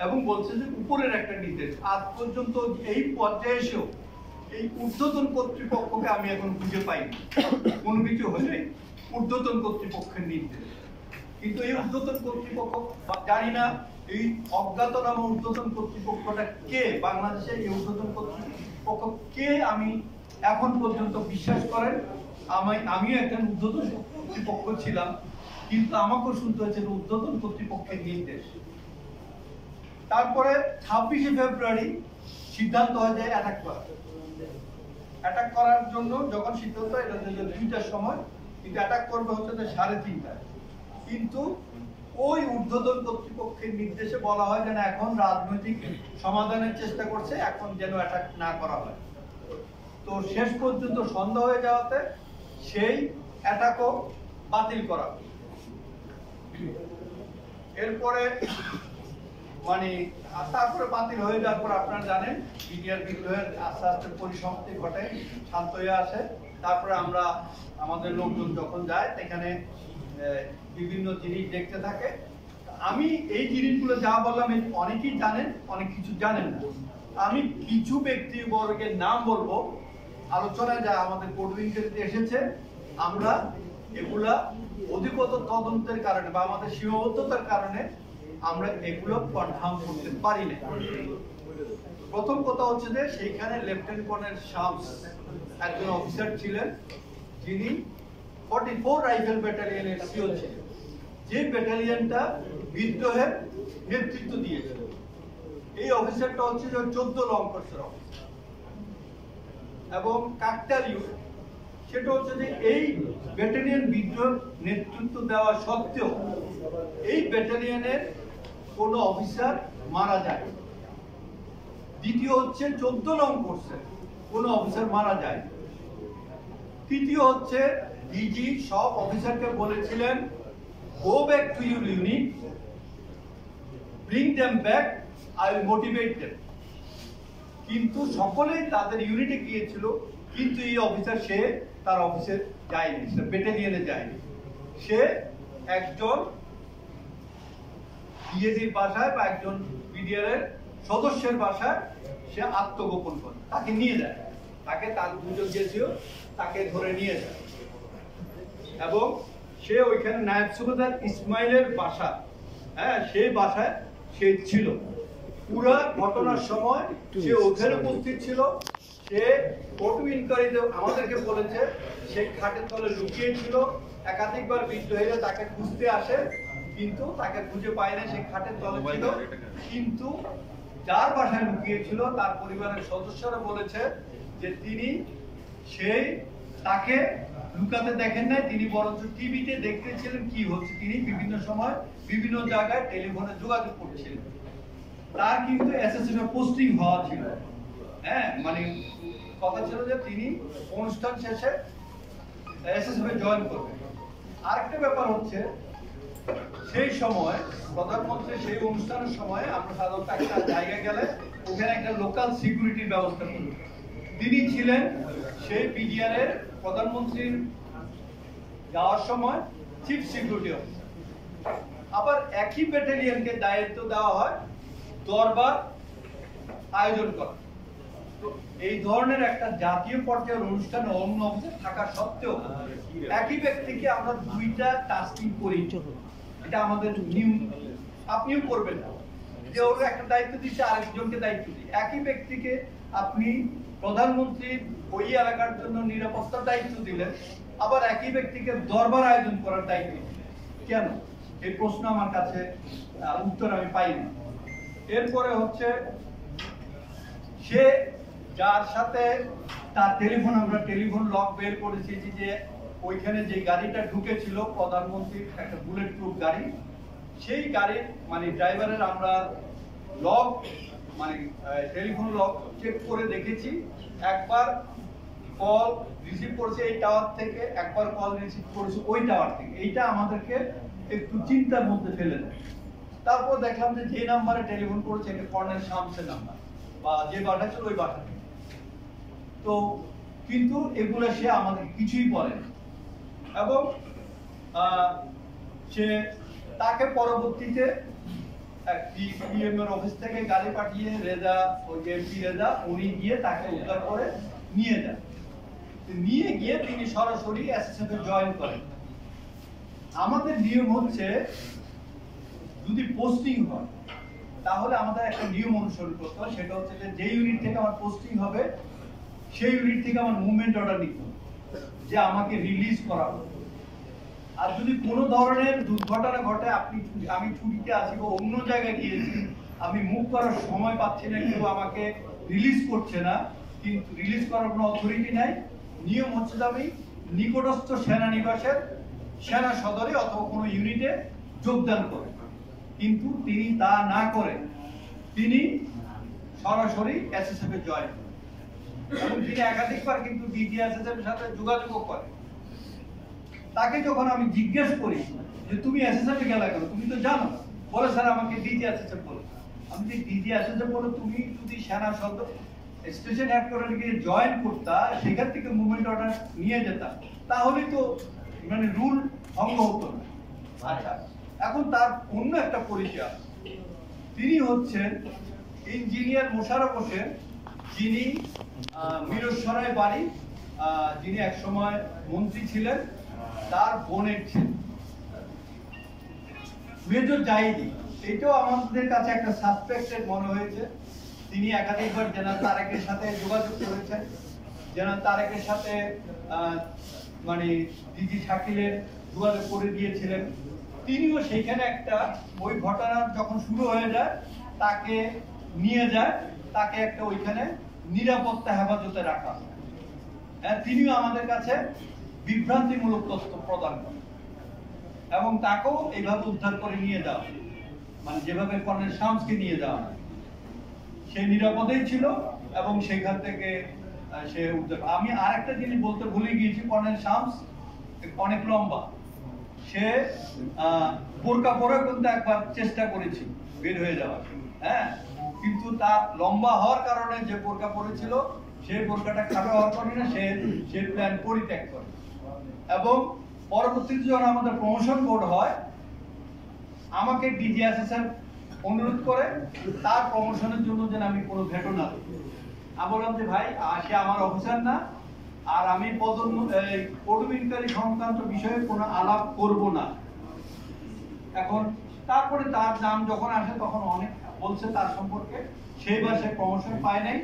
এবং বলছে যে উপরের একটা নির্দেশ। আজ পর্যন্ত এই পর্যায়ে এসেও এই ঊর্ধ্বতন কর্তৃপক্ষকে আমি এখন খুঁজে পাইনি। কোনো কিছু হলে ঊর্ধ্বতন কর্তৃপক্ষের নির্দেশ, কিন্তু এই ঊর্ধ্বতন কর্তৃপক্ষ জানি না এই অজ্ঞাতনামা ঊর্ধ্বতন কর্তৃপক্ষটা কে, বাংলাদেশের এই ঊর্ধ্বতন কর্তৃপক্ষ কে আমি এখন পর্যন্ত বিশ্বাস করেন আমিও একজন ঊর্ধ্বতন কর্তৃপক্ষ ছিলাম, কিন্তু আমাকেও শুনতে হয়েছে ঊর্ধ্বতন কর্তৃপক্ষের নির্দেশ। তারপরে 26শে ফেব্রুয়ারি সিদ্ধান্ত হয় যে অ্যাটাক করার জন্য যখন সিদ্ধান্ত এটা 2টার সময়, কিন্তু অ্যাটাক করবে হচ্ছে 3:30টায়। কিন্তু ওই ঊর্ধ্বতন কর্তৃপক্ষের নির্দেশে বলা হয় যেন এখন রাজনৈতিক সমাধানের চেষ্টা করছে, এখন যেন অ্যাটাক না করা হয়। তো শেষ পর্যন্ত সন্ধ্যা হয়ে যাওয়াতে সেই অ্যাটাকও বাতিল করা। এরপরে মানে তারপরে বাতিল হয়ে যাওয়ার পর আপনারা জানেন বিডিআর বিদ্রোহের আস্তে আস্তে পরিসমাপ্তি ঘটে, শান্ত হয়ে আসে। তারপরে আমরা আমাদের লোকজন যখন যায় সেখানে বিভিন্ন জিনিস দেখতে থাকে। আমি এই জিনিসগুলো যা বললাম অনেকেই জানেন, অনেক কিছু জানেন না। আমি কিছু ব্যক্তিবর্গের নাম বলবো আলোচনায়, যা আমাদের কোর্টবিংকে এসেছে। আমরা এগুলা অধিকতর তদন্তের কারণে বা আমাদের সীমাবদ্ধতার কারণে আমরা এগুলো কনফার্ম করতে পারি না। প্রথম কথা হচ্ছে যে সেইখানে লেফটেন্যান্ট কর্নেল শামস একজন অফিসার ছিলেন, যিনি 44 রাইফেল ব্যাটালিয়নের সিও ছিলেন, যে ব্যাটালিয়নটা বিদ্রোহের নেতৃত্ব দিয়েছিল। এই অফিসারটা হচ্ছে যে 14 লং কোর্সের অফিসার। এবং কাকতালীয় সেটা হচ্ছে যে এই ব্যাটালিয়ন বিদ্রোহ নেতৃত্ব দেওয়া সত্ত্বেও এই ব্যাটালিয়নের কোনো অফিসার মারা যায়। দ্বিতীয় হচ্ছে 14 নং কোর্সে কোনো অফিসার মারা যায়। তৃতীয় হচ্ছে ডিজি সব অফিসারকে বলেছিলেন go back to your unit, bring them back, I will motivate them. কিন্তু সকলেই তাদের ইউনিটে গিয়েছিল, কিন্তু এই অফিসার সে তার অফিসে যায়নি, সে ব্যাটালিয়নে যায়নি। সে একজন বিএডির বাসায় বা একজন বিডিআর এর সদস্যের বাসায় সে আত্মগোপন করে, তাকে নিয়ে যায়, তাকে তার দুজন গিয়েছিল তাকে ধরে নিয়ে যায়। এবং সে ওইখানে নায়েব সুবেদার ইসমাইলের বাসা, সেই বাসায় সে ছিল পুরো ঘটনার সময়। সে ওখানে উপস্থিত ছিল। সে কোর্ট ইনকোয়ারিতে আমাদেরকে বলেছে সে খাটের তলে লুকিয়ে ছিল। একাধিকবার বিদ্রোহীরা তাকে খুঁজতে আসে, কিন্তু তাকে খুঁজে পায় না, সে খাটের তলে ছিল। কিন্তু যার বাসায় লুকিয়েছিল তার পরিবারের সদস্যরা বলেছে যে তিনি সেই তাকে লুকাতে দেখেন নাই, তিনি বরঞ্চ টিভিতে দেখতেছিলেন কি হচ্ছে। তিনি বিভিন্ন সময় বিভিন্ন জায়গায় টেলিফোনে যোগাযোগ করছিলেন। তার কিন্তু এসএসএফ পোস্টিং হওয়া ছিল, মানে কথা ছিল যে তিনি অনুষ্ঠান শেষে এসএসএফ জয়েন করবেন। আরেকটা ব্যাপার হচ্ছে সেই সময় প্রধানমন্ত্রী সেই অনুষ্ঠানের সময় আমরা সাধারণত একটা জায়গায় গেলে ওখানে একটা লোকাল সিকিউরিটির ব্যবস্থা করি। তিনি ছিলেন সেই বিডিআর এর প্রধানমন্ত্রীর যাওয়ার সময় চিফ সিকিউরিটি অফিসার। আবার একই ব্যাটালিয়নকে দায়িত্ব দেওয়া হয় দরবার আয়োজন করা। তো এই ধরনের একটা জাতীয় পর্যায়ের অনুষ্ঠানে অন্য অফিসার থাকা সত্ত্বেও একই ব্যক্তিকে আমরা 2টা টাস্কিং করি, এটা আমাদের নিয়ম। আপনিও করবেন না যে ওর একটা দায়িত্ব দিচ্ছে আরেকজনকে দায়িত্ব দিই। একই ব্যক্তিকে আপনি প্রধানমন্ত্রীর ওই এলাকার জন্য নিরাপত্তার দায়িত্ব দিলেন, আবার একই ব্যক্তিকে দরবার আয়োজন করার দায়িত্ব দিলেন কেন? এই প্রশ্ন আমার কাছে উত্তর আমি পাইনি। এরপরে হচ্ছে সে যার সাথে তার টেলিফোন, আমরা টেলিফোন লক বের করেছি যে ওইখানে যে গাড়িটা ঢুকেছিল প্রধানমন্ত্রীর একটা বুলেট প্রুফ গাড়ি, সেই গাড়ির মানে ড্রাইভারের আমরা লক মানে টেলিফোন লক চেক করে দেখেছি। একবার কল রিসিভ করেছে এই টাওয়ার থেকে, একবার কল রিসিভ করেছে ওই টাওয়ার থেকে। এইটা আমাদেরকে একটু চিন্তার মধ্যে ফেলে দেয়। তারপর দেখলাম যে নাম্বারে টেলিফোন করেছে এটা কর্নেল শামসের নাম্বার বা যে বাসা ছিল ওই বাসা থেকে। তো কিন্তু এগুলো সে আমাদের কিছুই বলে না। এবং সে তাকে পরবর্তীতে পিএম এর অফিস থেকে গাড়ি পাঠিয়ে রেজা, ওই এমপি রেজা, উনি গিয়ে তাকে উদ্ধার করে নিয়ে যান। নিয়ে গিয়ে তিনি সরাসরি এসএসএফ এ জয়েন করেন। আমাদের নিয়ম হচ্ছে যদি পোস্টিং হয় তাহলে আমাদের একটা নিয়ম অনুসরণ করতে হয়, সেটা হচ্ছে যে ইউনিট থেকে আমার পোস্টিং হবে সেই ইউনিট থেকে আমার মুভমেন্ট অর্ডার নিতে হবে যে আমাকে রিলিজ করা হবে। আর যদি কোনো ধরনের দুর্ঘটনা ঘটে, আমি ছুটিতে আছি বা অন্য জায়গায় গিয়েছি, আমি মুভ করার সময় পাচ্ছি না, কেউ আমাকে রিলিজ করছে না, কিন্তু রিলিজ করার কোনো অথরিটি নাই, নিয়ম হচ্ছে যে আমি নিকটস্থ সেনানিবাসের সেনা সদরে অথবা কোনো ইউনিটে যোগদান করে। কিন্তু তিনি তা না করে তিনি সরাসরি এসএসএফ এ জয়েন করেন এবং তিনি একাধিকবার কিন্তু ডিজিএসএসএফ এর সাথে যোগাযোগ করে। তাকে যখন আমি জিজ্ঞেস করি যে তুমি এসএসএফ এ গেলা কেন, তুমি তো জানো, বলে স্যার আমাকে ডিজিএসএসএফ বলে। আমি যে ডিজিএসএসএফ বলে তুমি যদি সেনা সদর স্টেশন হেডকোয়ার্টারে গিয়ে জয়েন করতা, সেখান থেকে মুভমেন্ট অর্ডার নিয়ে যেতাম, তাহলে তো মানে রুল ভঙ্গ হতো না। আচ্ছা, এখন তার অন্য একটা পরিচয়, তিনি হচ্ছেন ইঞ্জিনিয়ার মোশাররফ হোসেন, যিনি মিরসরাই বাড়ি, যিনি একসময় মন্ত্রী ছিলেন, তার বোনের ছেলে মেজর জাহিদি। এটাও আমাদের কাছে একটা সাসপেক্টেড মনে হয়েছে। তিনি একাধিকবার জেনারেল তারেকের সাথে যোগাযোগ করেছেন, জেনারেল তারেকের সাথে মানে ডিজি শাকিলের যোগাযোগ করে দিয়েছিলেন। তিনিও সেইখানে একটা ওই ঘটনা যখন শুরু হয়ে যায় তাকে নিয়ে যায়, তাকে একটা ওইখানে নিরাপত্তা হেফাজতে রাখা। হ্যাঁ, তিনিও আমাদের কাছে বিভ্রান্তিমূলক তথ্য প্রদান করেন এবং তাকেও এইভাবে উদ্ধার করে নিয়ে যাওয়া, মানে যেভাবে কর্নেল শামসকে নিয়ে যাওয়া সে নিরাপদেই ছিল এবং সেখান থেকে সে উদ্ধার। আমি আরেকটা জিনিস বলতে ভুলে গিয়েছি, কর্নেল শামস অনেক লম্বা, সে বোরকা পরে কিন্তু একবার চেষ্টা করেছিল বের হয়ে যাওয়ার, হ্যাঁ, কিন্তু তার লম্বা হওয়ার কারণে যে বোরকা পরেছিল সেই বোরকাটা খাটো হওয়ার কারণে সে প্ল্যান পরিত্যাগ করে এবং পরবর্তীতে যখন আমাদের প্রমোশন বোর্ড হয় আমাকে ডিজিএসএসএফ অনুরোধ করে তার প্রমোশনের জন্য যেন আমি কোনো ভেটো না দিই। আমি বললাম যে ভাই, সে আমার অফিসার না, আর আমি পদোন্নতি সংক্রান্ত বিষয়ে কোনো আলাপ করব না। এখন তারপরে তার নাম যখন আসে তখন অনেক বলছে তার সম্পর্কে, সেইবার সে প্রমোশন পায় নাই।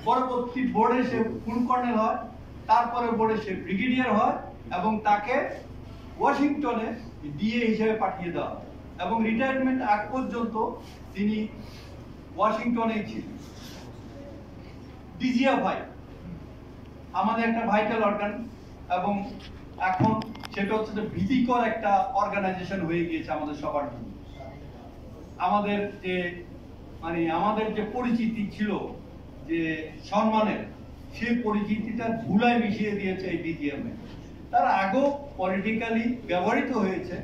পরবর্তী বোর্ডে সে ফুল কর্নেল হয়, তারপরে বোর্ডে সে ব্রিগেডিয়ার হয় এবং তাকে ওয়াশিংটনে ডিএ হিসেবে পাঠিয়ে দেওয়া হয় এবং রিটায়ারমেন্ট আগ পর্যন্ত তিনি ওয়াশিংটনেই ছিলেন। ডিজিএফআই আমাদের একটা ভাইটাল অর্গান এবং এখন সেটা হচ্ছে যে ভীতিকর একটা অর্গানাইজেশন হয়ে গিয়েছে আমাদের সবার জন্য। আমাদের যে পরিচিতি ছিল যে সম্মানের, সেই পরিচিতিটা ধুলায় মিশিয়ে দিয়েছে এই ডিজিএমএ। তার আগেও পলিটিক্যালি ব্যবহৃত হয়েছে,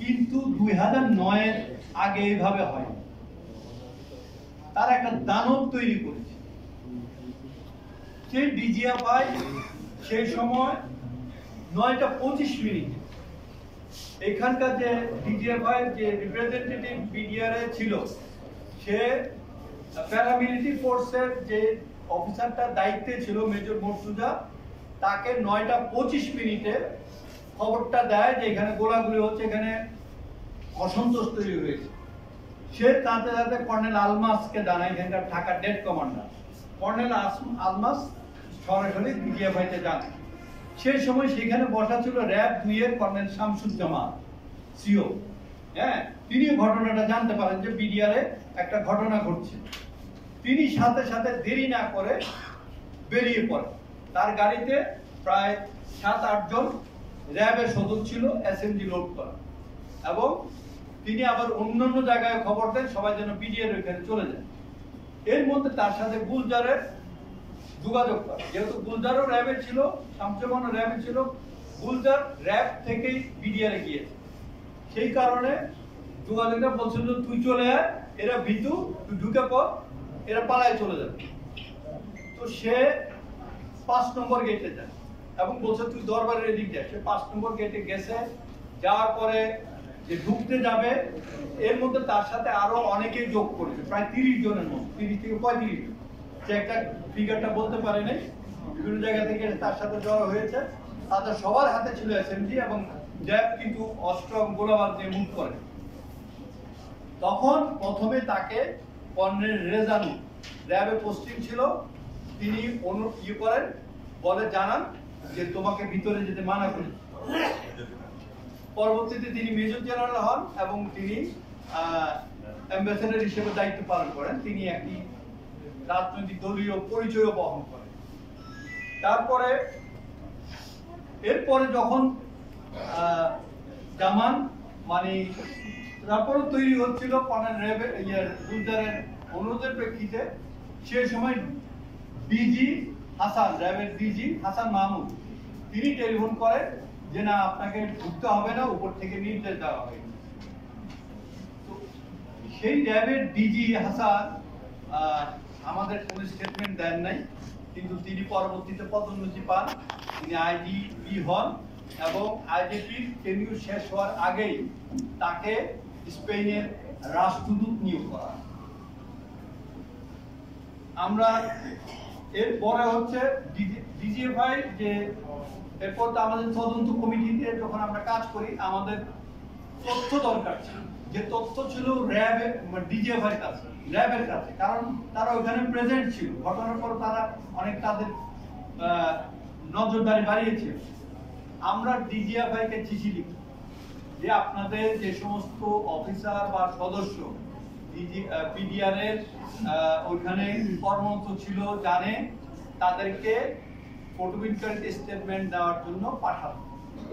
কিন্তু 2009-এর আগে এইভাবে হয়নি। তার একটা দানব তৈরি করেছে। সেই ডিজিএফআই সেই সময় 9:25 এখানকার যে ডিজিএফআই যে রিপ্রেজেন্টেটিভ বিডিআর ছিল, সে প্যারামিলিটারি ফোর্সের যে অফিসারটার দায়িত্বে ছিল মেজর মর্তুজা, তাকে 9:25 খবরটা দেয় যে এখানে গোলাগুলি হচ্ছে, এখানে অসন্তোষ তৈরি হয়েছে। সে তাতে তাতে কর্নেল আলমাসকে জানায়, এখানকার Dhaka dead commander colonel Almas সরাসরি ডিজিএফআইতে যান। সেই সময় সেখানে বসা ছিল র্যাব 2-এর কর্নেল শামসুজ্জামান সিও। হ্যাঁ, তিনি ঘটনাটা জানতে পারেন যে বিডিআরে একটা ঘটনা ঘটছে। তিনি সাথে সাথে দেরি না করে বেরিয়ে পড়েন। তার গাড়িতে প্রায় 7-8 জন র্যাবের সদস্য ছিল, এসএমজি লোড করা, এবং তিনি আবার অন্যান্য জায়গায় খবর দেন সবাই যেন বিডিআর ওইখানে চলে যায়। এর মধ্যে তার সাথে গুলজারের যোগাযোগ করে, যেহেতু গুলজারও র্যাবে ছিল, শামসুজ্জামানও র্যাবে ছিল, গুলজার র্যাব থেকেই বিডিআরে গিয়েছে। সেই কারণে যোগাযোগটা বলছিল তুই চলে আয়, এরা ভীতু, তুই ঢুকে পড়, এরা পালায় চলে যাবে। তো সে 5 নম্বর গেটে যায় এবং বলছে তুই দরবারের এদিক যা। সে 5 নম্বর গেটে গেছে, যাওয়ার পরে যে ঢুকতে যাবে, এর মধ্যে তার সাথে আরো অনেকেই যোগ করেছে, প্রায় 30 জনের মতো, 30 থেকে 35 জন। সে একটা ফিগারটা বলতে পারে নাই, বিভিন্ন জায়গা থেকে তার সাথে জড়ো হয়েছে তাদের সবার হাতে ছিল এসএমজি এবং র্যাব কিন্তু অস্ত্র গোলাবাদ দিয়ে মুভ করে। তখন প্রথমে তাকে কর্নেল রেজানু র্যাবে পোস্টিং ছিল, তিনি করেন, বলে জানান যে তোমাকে ভিতরে যেতে মানা করি। পরবর্তীতে তিনি মেজর জেনারেল হন এবং তিনি অ্যাম্বাসেডর হিসেবে দায়িত্ব পালন করেন। তিনি একটি রাজনৈতিক দলীয় পরিচয়ও বহন করেন। তারপরে এরপরে যখন জামান মানে তারপরে তৈরি হচ্ছিল কর্নেল গুলজারের অনুরোধের প্রেক্ষিতে, সে সময় ডিজি হাসান, র্যাবের ডিজি হাসান মাহমুদ, তিনি টেলিফোন করেন যে না আপনাকে ঢুকতে হবে না, উপর থেকে নির্দেশ দেওয়া হবে। তো সেই র্যাবের ডিজি হাসান আমাদের কোন স্টেটমেন্ট দেন নাই, কিন্তু তিনি পরবর্তীতে পদোন্নতি পান, তিনি আইজিপি হন এবং আইজিপির টেনিউর শেষ হওয়ার আগেই তাকে স্পেনের রাষ্ট্রদূত নিয়োগ করা। আমরা এরপরে হচ্ছে ডিজিএফআই যে এরপর তো আমাদের তদন্ত কমিটিতে যখন আমরা কাজ করি, আমাদের তথ্য দরকার ছিল, যে তথ্য ছিল ডিজিএফআই কাছে, র্যাবের কাছে, কারণ তারা ওখানে প্রেজেন্ট ছিল। ঘটনার পর তারা অনেক তাদের নজরদারি বাড়িয়েছে। আমরা ডিজিএফআই কে চিঠি লিখি যে আপনাদের যে সমস্ত অফিসার বা সদস্য পিডিআর এর ওইখানে কর্মরত ছিল জানে, তাদেরকে ফটোবিনকারীতে স্টেটমেন্ট দেওয়ার জন্য পাঠানো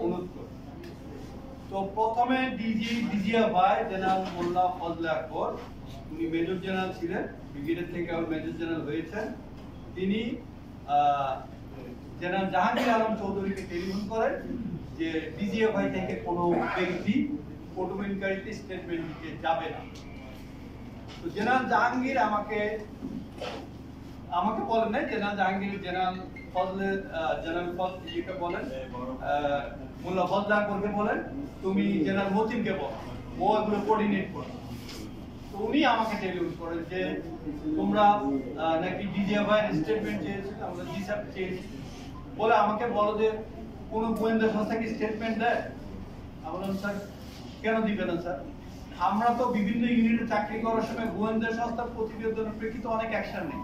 অনুরোধ করি। তো প্রথমে ডিজিএফআই জেনারেল মোল্লা ফজলে আকবর, উনি মেজর জেনারেল ছিলেন, ব্রিগেডের থেকে মেজর জেনারেল হয়েছেন, তিনি জেনারেল জাহাঙ্গীর আলম চৌধুরীকে টেলিফোন করেন যে ডিজিএফআই থেকে কোনো ব্যক্তি ফটোবিনকারীতে স্টেটমেন্ট দিতে যাবে না। তো জেনারেল জাহাঙ্গীর আমাকে বলেন নাই, জেনারেল জাহাঙ্গীর জেনারেল বলেন, মোল্লা ফজলে আকবরকে বলেন তুমি জেনারেল মতিনকে বলো, ও এগুলো কোঅর্ডিনেট করবে। তো উনি আমাকে টেলিফোন করেন যে তোমরা নাকি ডিজিএফআই স্টেটমেন্ট চেয়েছিল, আমরা জি স্যার চেয়েছি, বলে আমাকে বলো যে কোন গোয়েন্দা সংস্থা কি স্টেটমেন্ট দেয়? আমি বললাম স্যার কেন দিবে না স্যার, আমরা তো বিভিন্ন ইউনিটে চাকরি করার সময় গোয়েন্দা সংস্থার প্রতিবেদনের প্রেক্ষিতে অনেক অ্যাকশন নেই,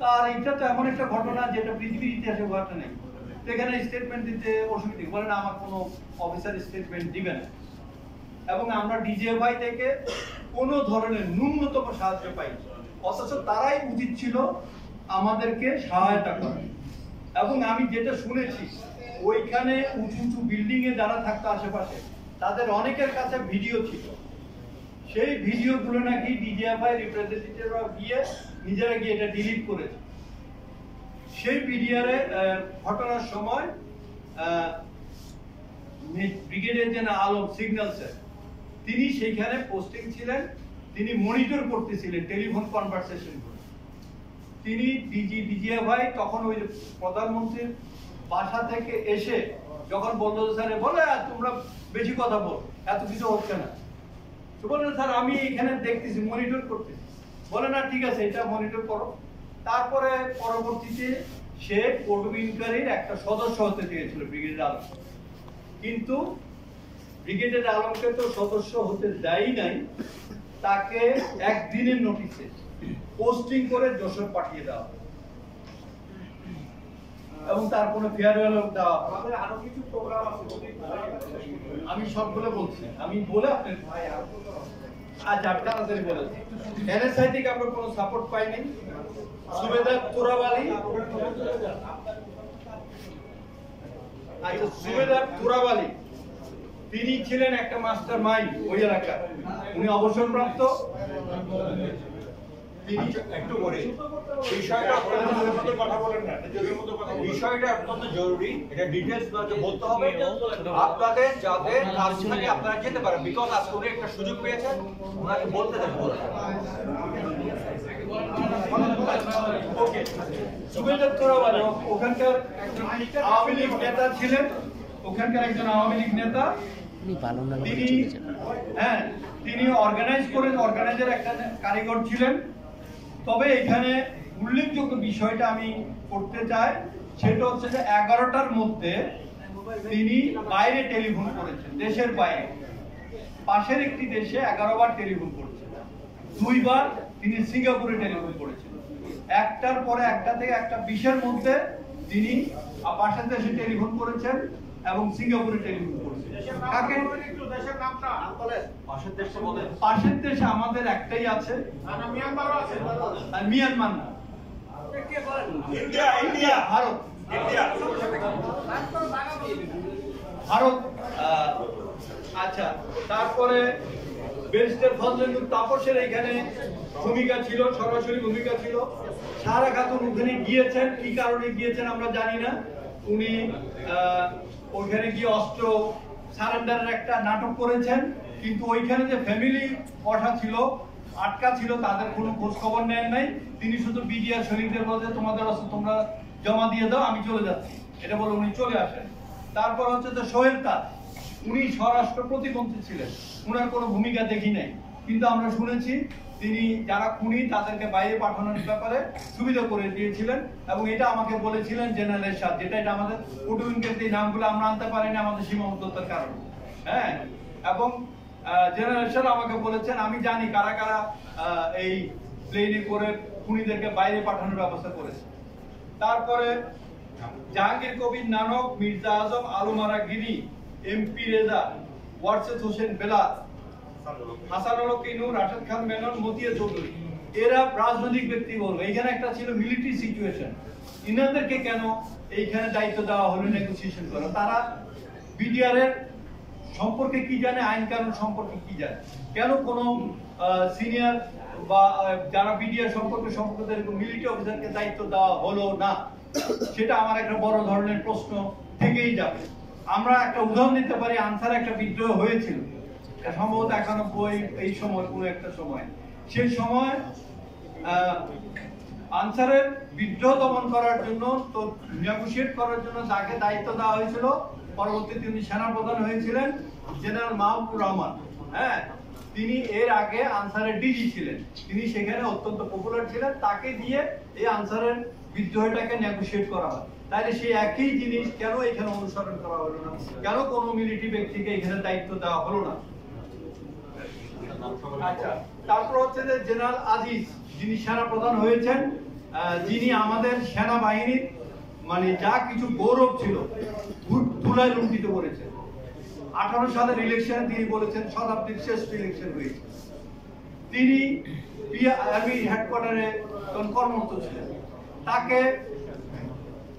তার এটা তো এমন একটা ঘটনা যেটা পৃথিবীর ইতিহাসে ঘটনা নেই, এখানে স্টেটমেন্ট দিতে অসুবিধা বলে না, আমার কোনো অফিসার স্টেটমেন্ট দিবে না। এবং আমরা ডিজিএফআই থেকে কোনো ধরনের ন্যূনতম সাহায্য পাই, অথচ তারাই উচিত ছিল আমাদেরকে সহায়তা করা। এবং আমি যেটা শুনেছি ওইখানে উঁচু উঁচু বিল্ডিং এ যারা থাকতো আশেপাশে, তাদের অনেকের কাছে ভিডিও ছিল, সেই ভিডিওগুলো নাকি ডিজিএফআই রিপ্রেজেন্টেটিভরা গিয়ে নিজেরা গিয়ে এটা ডিলিট করেছে। সেই ভিডিওরে ঘটনার সময় brigadier general Alam signal sir, তিনি সেইখানে পোস্টিং ছিলেন, তিনি মনিটর করতেছিলেন টেলিফোন কনভারসেশন করে। তিনি ডিজিএফআই তখন ওই প্রধানমন্ত্রীর বাসা থেকে এসে যখন বললো স্যার বলে তোমরা বেশি কথা বল, এত কিছু হচ্ছে না, তো বললেন স্যার আমি এখানে দেখতেছি মনিটর করতেছি, বলে না ঠিক আছে এটা মনিটর করো। তারপরে পরবর্তীতে সে ফটোবিনকারীর একটা সদস্য হতে চেয়েছিল ব্রিগেডিয়ার আলম, কিন্তু ব্রিগেডিয়ার আলমকে তো সদস্য হতে দেয় নাই, তাকে একদিনের নোটিসে পোস্টিং করে যশোর পাঠিয়ে দেওয়া এবং তার কোনো ফেয়ারওয়েল দেওয়া। আমাদের আরো কিছু প্রোগ্রাম আছে, আমি সবগুলো বলছি, আমি বলে আপনার আচ্ছা তাড়াতাড়ি বলে এনএসআই থেকে আমরা কোনো সাপোর্ট পাইনি। সুবেদার তোরাবালি, আচ্ছা সুবেদার তোরাবালি তিনি ছিলেন একটা মাস্টার মাইন্ড ওই এলাকার, উনি অবসরপ্রাপ্ত। একটু করে বিষয়টা কথা বলেন না, বিষয়টা অত্যন্ত জরুরি, এটা ডিটেইলস বলতে হবে আপনাদের, যাতে কাজ থেকে আপনারা যেতে পারেন, বিকজ আজকে উনি একটা সুযোগ পেয়েছেন, ওনাকে বলতে দেন। ওকে, সুবেদার তোরাবালি ওখানকার একজন আওয়ামী লীগ নেতা ছিলেন, ওখানকার একজন আওয়ামী লীগ নেতা, তিনি তিনি অর্গানাইজার একটা কারিগর ছিলেন। তবে এখানে উল্লেখযোগ্য বিষয়টা আমি করতে চাই, সেটা হচ্ছে যে 11টার মধ্যে তিনি বাইরে টেলিফোন করেছেন, দেশের বাইরে, পাশের একটি দেশে 11 বার টেলিফোন করেছেন। 2 বার তিনি সিঙ্গাপুরে টেলিফোন করেছেন। 1টার পরে 1টা থেকে 1:20-এর মধ্যে তিনি পাশের দেশে টেলিফোন করেছেন এবং সিঙ্গাপুরে টেলিফোন করেছেন। কাকে? পাশের দেশে আমাদের একটাই আছে, আর মিয়ানমার না, ইন্ডিয়া ভারত। ভারত। আচ্ছা, তারপরে ব্যারিস্টার ফজলুল তাপসের এখানে ভূমিকা ছিল, সরাসরি ভূমিকা ছিল। সারা খাতুন ওখানে গিয়েছেন, কি কারণে গিয়েছেন আমরা জানি না। উনি ওইখানে গিয়ে অস্ত্র সারেন্ডারের একটা নাটক করেছেন, কিন্তু ওইখানে যে ফ্যামিলি কথা ছিল, আটকা ছিল, তাদের কোনো খোঁজ খবর নেন নাই। তিনি শুধু বিডিআর সৈনিকদের বলতে তোমাদের অস্ত্র তোমরা জমা দিয়ে দাও, আমি চলে যাচ্ছি, এটা বলে উনি চলে আসেন। তারপর হচ্ছে যে সোহেল তাজ, উনি স্বরাষ্ট্র প্রতিমন্ত্রী ছিলেন, উনার কোনো ভূমিকা দেখি নাই, কিন্তু আমরা শুনেছি তিনি যারা খুনি তাদেরকে বাইরে পাঠানোর ব্যাপারে সুবিধা করে দিয়েছিলেন, এবং এটা আমাকে বলেছিলেন জেনারেল এরশাদ, যেটা এটা আমাদের কুটুমিনকের এই নামগুলো আমরা আনতে পারিনি আমাদের সীমাবদ্ধতার কারণে। হ্যাঁ, এবং জেনারেল এরশাদ আমাকে বলেছেন, আমি জানি কারা কারা এই প্লেনে করে খুনিদেরকে বাইরে পাঠানোর ব্যবস্থা করেছে। তারপরে জাহাঙ্গীর কবির নানক, মির্জা আজম, আলমারা গিরি, এমপি রেজা, ওয়ারসেদ হোসেন বেলাল, হাসানুল কিনু, রাশেদ খান মেনন, মতিয়া চৌধুরী, এরা রাজনৈতিক ব্যক্তি বলবো। এইখানে একটা ছিল মিলিটারি সিচুয়েশন, ইনাদেরকে কেন এইখানে দায়িত্ব দেওয়া হলো নেগোসিয়েশন করা? তারা বিডিআর এর সম্পর্কে কি জানে, আইন কানুন সম্পর্কে কি জানে? কেন কোনো সিনিয়র বা যারা বিডিআর সম্পর্কে মিলিটারি অফিসারকে দায়িত্ব দেওয়া হলো না? সেটা আমার একটা বড় ধরনের প্রশ্ন থেকেই যাবে। আমরা একটা উদাহরণ দিতে পারি, আনসার একটা বিদ্রোহ হয়েছিল সম্ভবত 91 এই সময়, কোনো একটা সময়। সেই সময় আনসারের বিদ্রোহ দমন করার জন্য, তো নেগোশিয়েট করার জন্য যাকে দায়িত্ব দেওয়া হয়েছিল, পরবর্তীতে তিনি সেনাপ্রধান হয়েছিলেন, জেনারেল মাহবুবুর রহমান। হ্যাঁ, তিনি এর আগে আনসারের ডিজি ছিলেন, তিনি সেখানে অত্যন্ত পপুলার ছিলেন, তাকে দিয়ে এই আনসারের বিদ্রোহটাকে নেগোশিয়েট করা হয়। তাহলে সেই একই জিনিস কেন এখানে অনুসরণ করা হলো না? কেন কোনো মিলিটারি ব্যক্তিকে এখানে দায়িত্ব দেওয়া হলো না? আচ্ছা, তারপর হচ্ছে যে জেনারেল আজিজ, যিনি সেনাপ্রধান হয়েছেন, যিনি আমাদের সেনাবাহিনীর মানে যা কিছু গৌরব ছিল ধুলায় লুণ্ঠিত করেছেন। 18 সালের ইলেকশনে তিনি বলেছেন শতাব্দীর শ্রেষ্ঠ ইলেকশন হয়েছে। তিনি আর্মি হেডকোয়ার্টারে কর্মরত ছিলেন।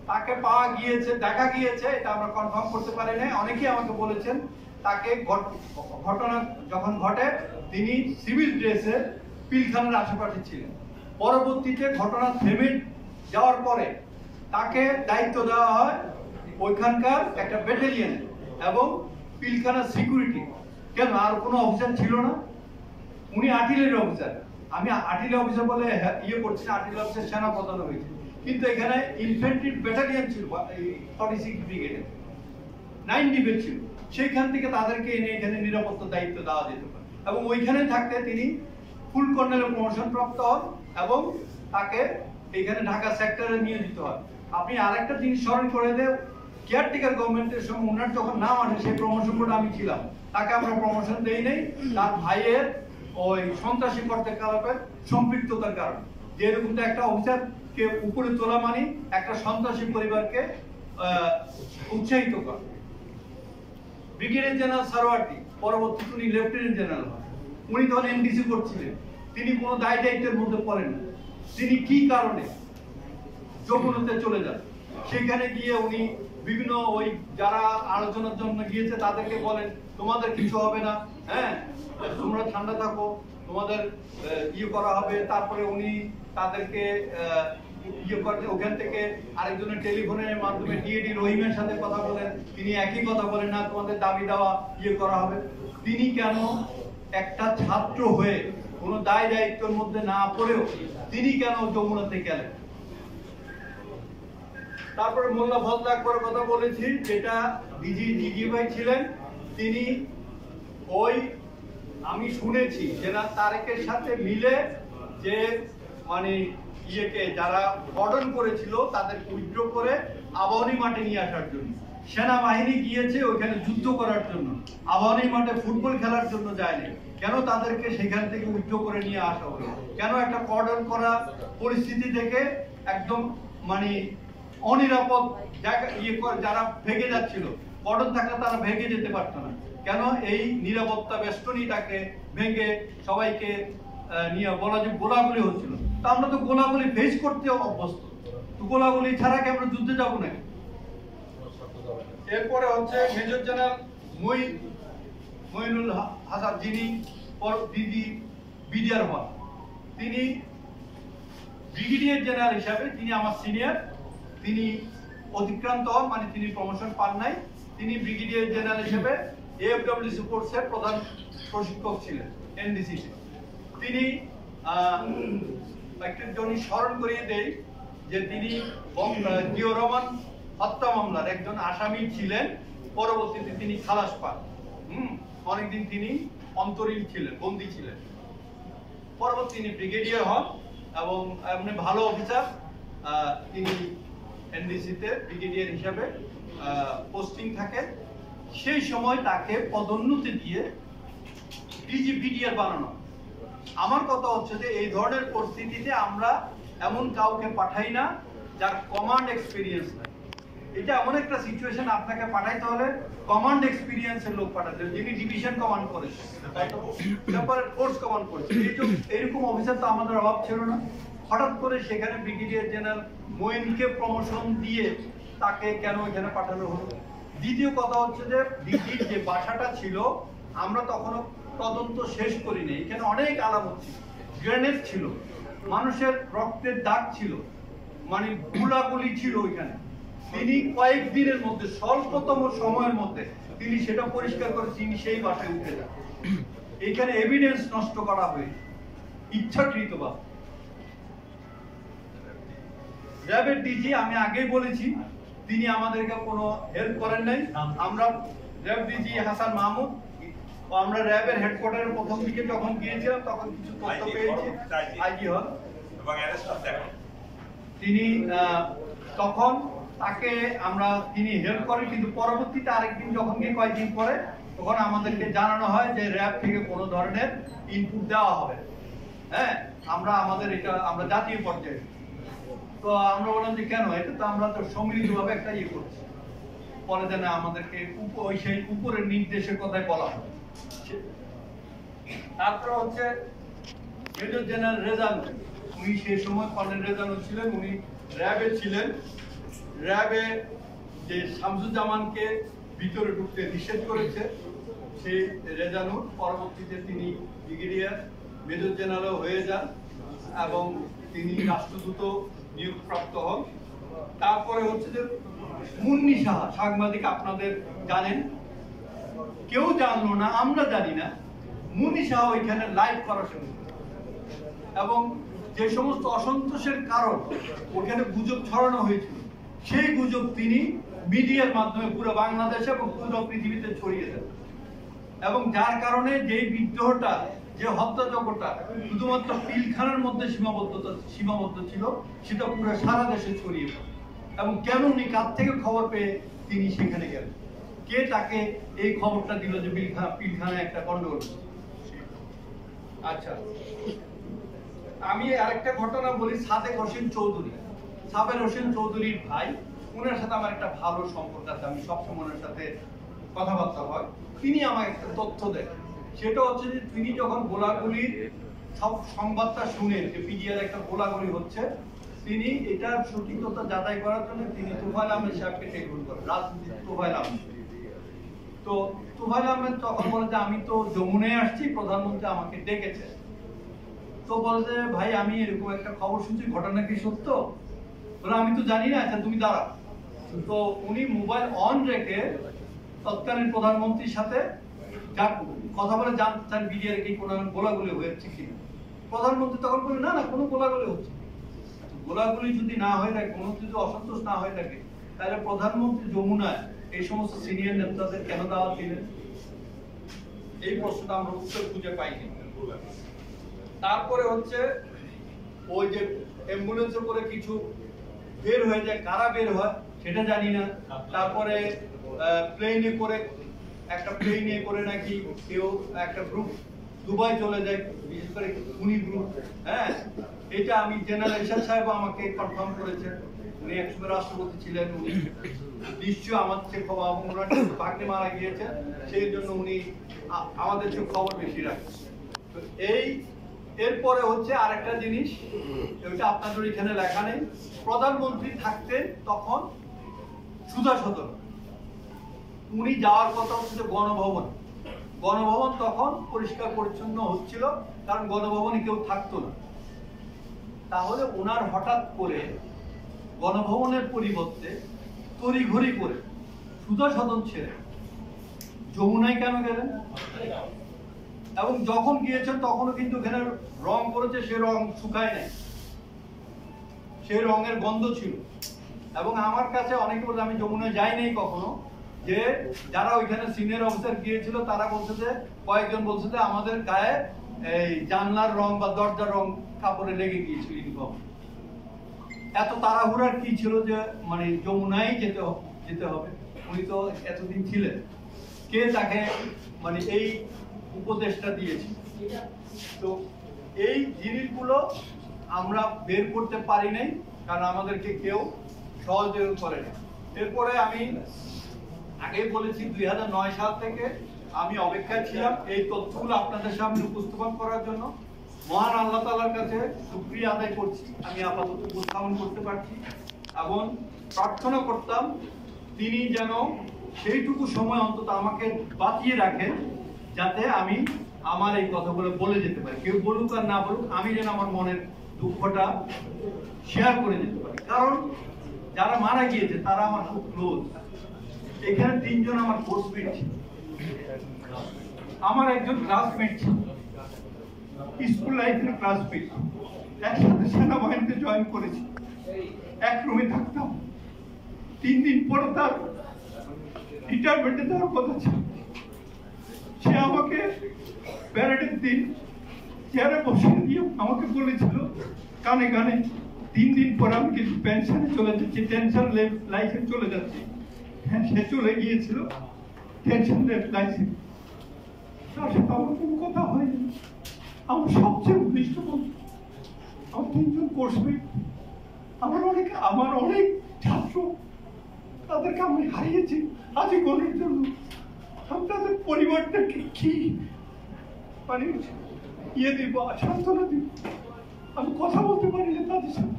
তাকে পাওয়া গিয়েছে, দেখা গিয়েছে, এটা আমরা কনফার্ম করতে পারি না। অনেকেই আমাকে বলেছেন তাকে ঘটনা যখন ঘটে তিনি সিভিল ড্রেসে পিলখানার আশেপাশে ছিলেন। পরবর্তীতে ঘটনা থেমে যাওয়ার পরে তাকে দায়িত্ব দেওয়া হয় ওইখানকার একটা ব্যাটালিয়নে এবং পিলখানার সিকিউরিটি। কেন, আর কোনো অফিসার ছিল না? উনি আর্টিলারি অফিসার। আমি আর্টিলারি অফিসার বলে ইয়ে করছি, আর্টিলারি অফিসার সেনাপ্রধান হয়েছে, কিন্তু এখানে ইনফ্যান্ট্রি ব্যাটালিয়ন ছিল 46 ব্রিগেডে, 9 ডিভিশন ছিল। সেইখান থেকে তাদেরকে এনে এখানে নিরাপত্তা দায়িত্ব দেওয়া যেতে পারে, এবং ওইখানে থাকতে তিনি ফুল কর্নেলের প্রমোশন প্রাপ্ত হন এবং তাকে এখানে ঢাকা সেক্টরে নিয়োজিত হয়। আপনি আরেকটা জিনিস স্মরণ করে দেন, কেয়ারটেকার গভর্নমেন্টের সময় ওনার যখন নাম আসে সেই প্রমোশন বোর্ডে আমি ছিলাম, তাকে আমরা প্রমোশন দেই নাই তার ভাইয়ের ওই সন্ত্রাসী কর্মকলাপের সম্পৃক্ততার কারণে। যে এরকম একটা অফিসারকে উপরে তোলা মানে একটা সন্ত্রাসী পরিবারকে উৎসাহিত করে। ব্রিগেডিয়ার জেনারেল সারোয়ার্দী, পরবর্তীতে উনি লেফটেন্যান্ট জেনারেল হন। উনি তখন এনডিসি করছিলেন, তিনি কোনো দায় দায়িত্বের মধ্যে পড়েন না। তিনি কি কারণে যমুনাতে চলে যান, সেখানে গিয়ে উনি বিভিন্ন ওই যারা আলোচনার জন্য গিয়েছে তাদেরকে বলেন তোমাদের কিছু হবে না, হ্যাঁ তোমরা ঠান্ডা থাকো, তোমাদের ইয়ে করা হবে। তারপরে উনি তাদেরকে ইয়ে করতে ওখান থেকে আরেকজনের টেলিফোনের মাধ্যমে ডিএডি রহিমের সাথে কথা বলেন, তিনি একই কথা বলেন না তোমাদের দাবি দেওয়া ইয়ে করা হবে। তিনি কেন একটা ছাত্র হয়ে কোনো দায় দায়িত্বের মধ্যে না পড়েও তিনি কেন যমুনাতে গেলেন? তারপরে মোল্লা ফজল আকবরের কথা বলেছি, যেটা ডিজি ভাই ছিলেন, তিনি ওই আমি শুনেছি জেনারেল তারেকের সাথে মিলে যে মানে ইয়েকে যারা অর্ডন করেছিল তাদের উইথড্র করে আবাহনী মাঠে নিয়ে আসার জন্য। সেনাবাহিনী গিয়েছে ওইখানে যুদ্ধ করার জন্য, আবাহনী মাঠে ফুটবল খেলার জন্য যায়নি। কেন তাদেরকে সেখান থেকে উইথড্র করে নিয়ে আসা হলো? কেন একটা কর্ডন করা পরিস্থিতি থেকে একদম মানে অনিরাপদ জায়গা যারা ভেগে যাচ্ছিল, কর্ডন থাকলে তারা ভেগে যেতে পারতো না, কেন এই নিরাপত্তা বেষ্টনীটাকে ভেঙে সবাইকে নিয়ে বলা যে গোলাগুলি হচ্ছিল? তো আমরা তো গোলাগুলি ফেস করতে অভ্যস্ত, তো গোলাগুলি ছাড়া কি আমরা যুদ্ধে যাবো নাকি? এরপরে হচ্ছে মেজর জেনারেল মঈনুল হাসান, যিনি বিডিআর হন, তিনি ব্রিগেডিয়ার জেনারেল হিসাবে, তিনি আমার সিনিয়র, তিনি অতিক্রান্ত হন, মানে তিনি প্রমোশন পান নাই। তিনি ব্রিগেডিয়ার জেনারেল হিসেবে এএফডব্লিউসি ফোর্সের প্রধান প্রশিক্ষক ছিলেন এনডিসিতে। তিনি একটা জন্য স্মরণ করিয়ে দেই যে তিনি জিয়াউর রহমান হত্যা মামলার একজন আসামি ছিলেন, পরবর্তীতে তিনি খালাস পান। অনেকদিন তিনি অন্তরীণ ছিলেন, বন্দী ছিলেন। পরবর্তী তিনি ব্রিগেডিয়ার হন এবং এমনি ভালো অফিসার। তিনি এনডিসিতে ব্রিগেডিয়ার হিসাবে পোস্টিং থাকেন। সেই সময় তাকে পদোন্নতি দিয়ে বিডিআর বানানো। আমার কথা হচ্ছে যে এই ধরনের পরিস্থিতিতে আমরা এমন কাউকে পাঠাই না যার কমান্ড এক্সপিরিয়েন্স নাই। এটা এমন একটা সিচুয়েশন, আপনাকে পাঠাইতে হলে কমান্ড এক্সপিরিয়েন্সের লোক পাঠাতে হবে, যিনি ডিভিশন কমান্ড করেছে, তারপরে ফোর্স কমান্ড করেছে। এইরকম অফিসার তো আমাদের অভাব ছিল না। হঠাৎ করে সেখানে ব্রিগেডিয়ার জেনারেল মঈনকে প্রমোশন দিয়ে তাকে কেন এখানে পাঠানো হলো? দ্বিতীয় কথা হচ্ছে যে ডিজির যে বাসাটা ছিল, আমরা তখনও তদন্ত শেষ করিনি। এখানে অনেক আলামত ছিল, গ্রেনেড ছিল, মানুষের রক্তের দাগ ছিল, মানে গুলাগুলি ছিল ওইখানে। তিনি কয়েকদিনের মধ্যে, স্বল্পতম সময়ের মধ্যে তিনি সেটা পরিষ্কার করে তিনি সেই বাসায় উঠে যান। এইখানে এভিডেন্স নষ্ট করা হয়েছে ইচ্ছাকৃতভাবে। র্যাবের ডিজি আমি আগেই বলেছি, তিনি আমাদেরকে কোনো হেল্প করেন নাই। আমরা র্যাব ডিজি হাসান মাহমুদ, আমরা র্যাবের হেডকোয়ার্টারে প্রথম দিকে যখন গিয়েছিলাম তখন কিছু তথ্য পেয়েছি, আইজি হল তিনি তখন তাকে তিনি হেল্প করেন, কিন্তু পরবর্তীতে আরেকদিন যখন গিয়ে কয়েকদিন পরে তখন আমাদেরকে জানানো হয় যে র্যাব থেকে কোনো ধরনের ইনপুট দেওয়া হবে। হ্যাঁ, আমাদের এটা আমরা জাতীয় পর্যায়ে। তো আমরা বললাম যে কেন, এটা তো আমরা তো সম্মিলিতভাবে একটা করছি। পরে যেন আমাদেরকে সেই উপরের নির্দেশের কথাই বলা হয়। তারপর হচ্ছে মেজর জেনারেল রেজাল, উনি সেই সময় কর্নেল রেজাল ছিলেন, উনি র্যাবে ছিলেন। র্যাবে যে শামসুজ্জামানকে ভিতরে ঢুকতে নিষেধ করেছে সেই রেজানুর, পরবর্তীতে তিনি ব্রিগেডিয়ার মেজর জেনারেল হয়ে যান এবং তিনি রাষ্ট্রদূত নিয়োগপ্রাপ্ত হন। তারপরে হচ্ছে যে মুন্নি সাহা, সাংবাদিক আপনাদের জানেন, কেউ জানলো না, আমরা জানি না, মুন্নি সাহা ওইখানে লাইভ করা শুরু এবং যে সমস্ত অসন্তোষের কারণ ওখানে গুজব ছড়ানো হয়েছিল, সেই গুজব তিনি মিডিয়ার মাধ্যমে পুরো বাংলাদেশে এবং পুরো পৃথিবীতে ছড়িয়ে দেন এবং যার কারণে যে বিদ্রোহটা, যে হত্যাযজ্ঞটা শুধুমাত্র পিলখানার মধ্যে সীমাবদ্ধ ছিল, সেটা পুরো সারা দেশে ছড়িয়ে পড়ে। এবং কেন উনি কার থেকে খবর পেয়ে তিনি সেখানে গেলেন, কে তাকে এই খবরটা দিল যে পিলখানায় একটা গন্ডগোল। আচ্ছা, আমি আরেকটা ঘটনা বলি। সাদেক হোসেন চৌধুরীর ভাই, উনার সাথে আমার একটা ভালো সম্পর্ক আছে, আমি সবসময় ওনার সাথে কথাবার্তা হয়। তিনি আমাকে একটা তথ্য দেন, সেটা হচ্ছে যে তিনি যখন গোলাগুলির সব সংবাদটা শুনেন যে পিডিআর একটা গোলাগুলি হচ্ছে, তিনি এটার সঠিকতা যাচাই করার জন্য তিনি তুফাইল আহমেদ সাহেবকে টেলিফোন করেন, রাজনীতি তুফাইল আহমেদ। তো তুফাইল আহমেদ তখন বলে যে আমি তো যমুনায় আসছি, প্রধানমন্ত্রী আমাকে ডেকেছে। তো বলে যে ভাই আমি এরকম একটা খবর শুনছি, ঘটনা কি সত্য? বলে আমি তো জানি না, আচ্ছা তুমি দাঁড়াও। তো উনি মোবাইল অন রেখে তৎকালীন প্রধানমন্ত্রীর সাথে কথা বলে জানতে চান বিডিআর কি কোনো গোলাগুলি হয়েছে কিনা। প্রধানমন্ত্রী তখন বলে না না, কোনো গোলাগুলি হচ্ছে। গোলাগুলি যদি না হয়ে থাকে, কোনো যদি অসন্তোষ না হয়ে থাকে, তাহলে প্রধানমন্ত্রী যমুনায় এই সমস্ত সিনিয়র নেতাদের কেন দাওয়াত দিলেন? এই প্রশ্নটা আমরা উত্তর খুঁজে পাইনি। তারপরে হচ্ছে ওই যে অ্যাম্বুলেন্সে করে কিছু বের হয়ে যায়, কারা বের হয় সেটা জানি না। তারপরে প্লেনে করে নাকি কেউ একটা গ্রুপ দুবাই চলে যায়, বিশেষ করে উনি গ্রুপ। হ্যাঁ, এটা আমি জেনারেল এরশাদ সাহেব আমাকে কনফার্ম করেছেন, উনি একসময় রাষ্ট্রপতি ছিলেন, উনি নিশ্চয় আমার চেয়ে খবর, এবং ওনার ভাগ্নে মারা গিয়েছেন, সেই জন্য উনি আমাদের চেয়ে খবর বেশি রাখেন। তো এরপরে হচ্ছে আরেকটা জিনিস, ওইটা আপনাদের এখানে লেখা নেই, প্রধানমন্ত্রী থাকতেন তখন সুধা সদন, উনি যাওয়ার কথা হচ্ছে গণভবন তখন পরিষ্কার পরিচ্ছন্ন হচ্ছিল, কারণ গণভবনে কেউ থাকতো না। তাহলে ওনার হঠাৎ করে গণভবনের পরিবর্তে তড়িঘড়ি করে সুধা সদন ছেড়ে যমুনায় কেন গেলেন? এবং যখন গিয়েছেন তখনও কিন্তু এখানে রং করেছে, সে রং শুকায় নাই, সেই রঙের গন্ধ ছিল। এবং আমার কাছে অনেকে বলে, আমি যমুনায় যাই নাই কখনো, যে যারা ওইখানে সিনিয়র অফিসার গিয়েছিল তারা বলছে যে, কয়েকজন বলছে যে আমাদের গায়ে এই জানলার রং বা দরজার রং কাপড়ে লেগে গিয়েছিল ইউনিফর্ম। এত তাড়াহুড়ার কি ছিল যে মানে যমুনায় যেতে হবে? উনি তো এতদিন ছিলেন, কে তাকে মানে এই উপদেশটা দিয়েছে? তো এই জিনিসগুলো আমরা বের করতে পারি নাই, কারণ আমাদেরকে কেউ সহযোগিতা করে না। এরপরে আমি আগেই বলেছি 2009 সাল থেকে আমি অপেক্ষায় ছিলাম এই তথ্যগুলো আপনাদের সামনে উপস্থাপন করার জন্য। মহান আল্লাহ তাআলার কাছে শুকরিয়া আদায় করছি, আমি আপাতত উপস্থাপন করতে পারছি, এবং প্রার্থনা করতাম তিনি যেন সেইটুকু সময় অন্তত আমাকে বাঁচিয়ে রাখেন, যাতে আমি আমার এই কথাগুলো বলে যেতে পারি। কেউ বলুক আর না বলুক, আমি যেন আমার মনের দুঃখটা শেয়ার করে যেতে পারি। কারণ যারা মারা গিয়েছে তারা আমার খুব ক্লোজ। এখানে 3 জন আমার কোর্সমেট ছিল, আমার একজন ক্লাসমেট ছিল, স্কুল লাইফের ক্লাসমেট, একসাথে সেনাবাহিনীতে জয়েন করেছি, এক রুমে থাকতাম। 3 দিন পরে তার রিটায়ারমেন্টে যাওয়ার কথা ছিল। সে আমাকে প্যারেডের দিন চেয়ারে বসিয়ে দিয়ে আমাকে বলেছিল কানে কানে, 3 দিন পর আমি কিন্তু পেনশনে চলে যাচ্ছি, টেনশন লাইফে চলে যাচ্ছি। হ্যাঁ, সে চলে গিয়েছিল টেনশন লাইফে, তার সাথে আমার কোনো কথা হয়নি। আমার সবচেয়ে ঘনিষ্ঠ বন্ধু, আমার 3 জন কোর্সমেট, আমার অনেক ছাত্র, তাদেরকে আমি হারিয়েছি আজীবনের জন্য। আমি তাদের পরিবারটাকে কি মানে দিব, সান্ত্বনা দিব? আমি কথা বলতে পারি না তাদের সাথে,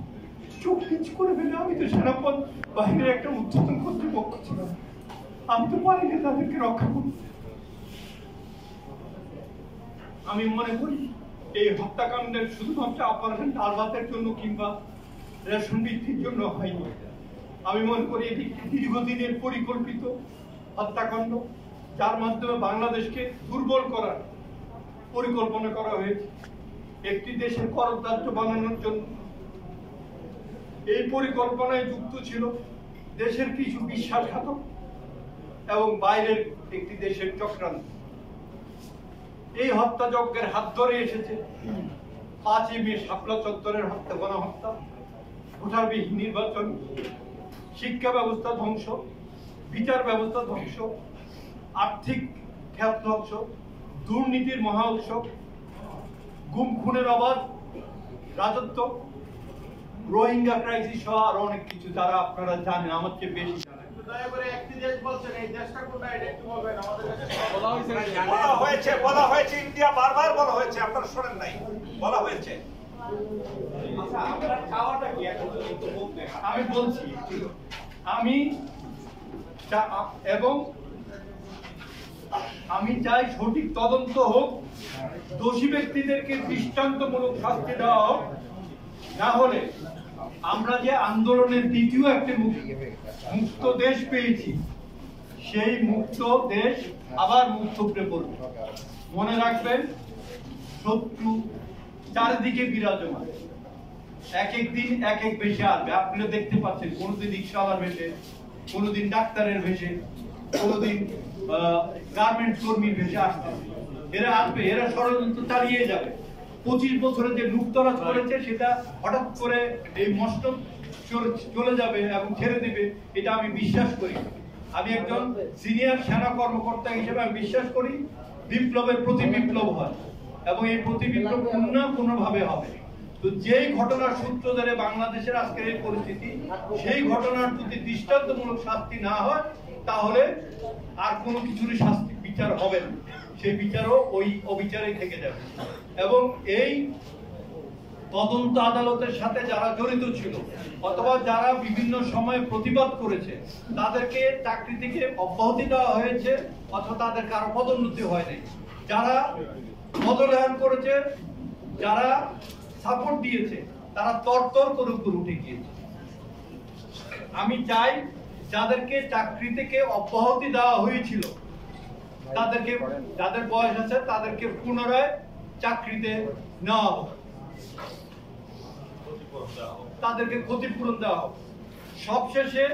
চোখ নিচু করে ফেলে। আমি তো সেনাপদ বাহিনীর একটা উচ্চতম কর্তৃপক্ষ ছিলাম, আমি তো পারি না তাদেরকে রক্ষা করতে। আমি মনে করি এই হত্যাকাণ্ডের শুধুমাত্র অপারেশন ডাল ভাতের জন্য কিংবা রেশন বৃদ্ধির জন্য হয়নি। আমি মনে করি এটি দীর্ঘদিনের পরিকল্পিত হত্যাকাণ্ড, যার মাধ্যমে বাংলাদেশকে দুর্বল করার পরিকল্পনা করা হয়েছে, একটি দেশের করদার্য বানানোর জন্য। এই পরিকল্পনায় যুক্ত ছিল দেশের কিছু বিশ্বাসঘাতক এবং বাইরের একটি দেশের চক্রান্ত। এই হত্যাযজ্ঞের হাত ধরে এসেছে 5ই মে শাপলা চত্বরের হত্যা, গণহত্যা, ভোটারবিহীন নির্বাচন, শিক্ষা ব্যবস্থা ধ্বংস, বিচার ব্যবস্থা ধ্বংস, আর্থিক খাত ধ্বংস, দুর্নীতির মহা উৎসব, গুম খুনের অবাধ রাজত্ব, রোহিঙ্গা ক্রাইসিস সহ আরো অনেক কিছু, যারা আপনারা জানেন, আমার চেয়ে বেশি জানেন। দয়া করে একটি দেশ বলছেন, এই দেশটা কোনটা, এটা একটু বলবেন আমাদের কাছে। বলা হয়েছে ইন্ডিয়া, বারবার বলা হয়েছে, আপনারা শোনেন নাই, বলা হয়েছে। আচ্ছা, আপনার চাওয়াটা কি এখন? আমি বলছি, আমি চাই সঠিক তদন্ত হোক, দোষী ব্যক্তিদেরকে দৃষ্টান্তমূলক শাস্তি দেওয়া হোক। না হলে আমরা যে আন্দোলনের দ্বিতীয় একটা মুক্ত দেশ পেয়েছি, সেই মুক্ত দেশ আবার মুক্ত উপড়ে পড়বে। মনে রাখবেন, শত্রু চারিদিকে বিরাজমান, এক এক দিন এক এক বেশে আসবে। আপনারা দেখতে পাচ্ছেন, কোনোদিন রিক্সাওয়ালার ভেসে, কোনোদিন ডাক্তারের ভেসে, কোনোদিন গার্মেন্টস কর্মীর ভেসে আসতে। এরা আসবে, এরা ষড়যন্ত্র চালিয়ে যাবে। 25 বছরে যে লুটতরাজ করেছে, সেটা হঠাৎ করে এই মস্তক চলে যাবে এবং ছেড়ে দিবে, এটা আমি বিশ্বাস করি। আমি একজন সিনিয়র সেনা কর্মকর্তা হিসেবে আমি বিশ্বাস করি বিপ্লবের প্রতি বিপ্লব হয় এবং এই প্রতি বিপ্লব কোনোভাবে হবে। তো যেই ঘটনার সূত্র ধরে বাংলাদেশের আজকের এই পরিস্থিতি, সেই ঘটনার যদি দৃষ্টান্তমূলক শাস্তি না হয় তাহলে আর কোনো কিছুরই শাস্তি বিচার হবে না, সেই বিচারও ওই অবিচারেই থেকে যাবে। এবং এই তদন্ত আদালতের সাথে যারা জড়িত ছিল অথবা যারা বিভিন্ন সময়ে প্রতিবাদ করেছে তাদেরকে চাকরি থেকে অব্যাহতি দেওয়া হয়েছে অথবা তাদের কারো পদোন্নতি হয়নি। যারা পদলেহন করেছে, যারা সাপোর্ট দিয়েছে, তারা তরতর করে উপরে উঠে গিয়েছে। আমি চাই যাদেরকে চাকরি থেকে অব্যাহতি দেওয়া হয়েছিল তাদেরকে, যাদের বয়স আছে তাদেরকে পুনরায় চাকরিতে নেওয়া হোক, তাদেরকে ক্ষতিপূরণ দেওয়া হোক। সবশেষে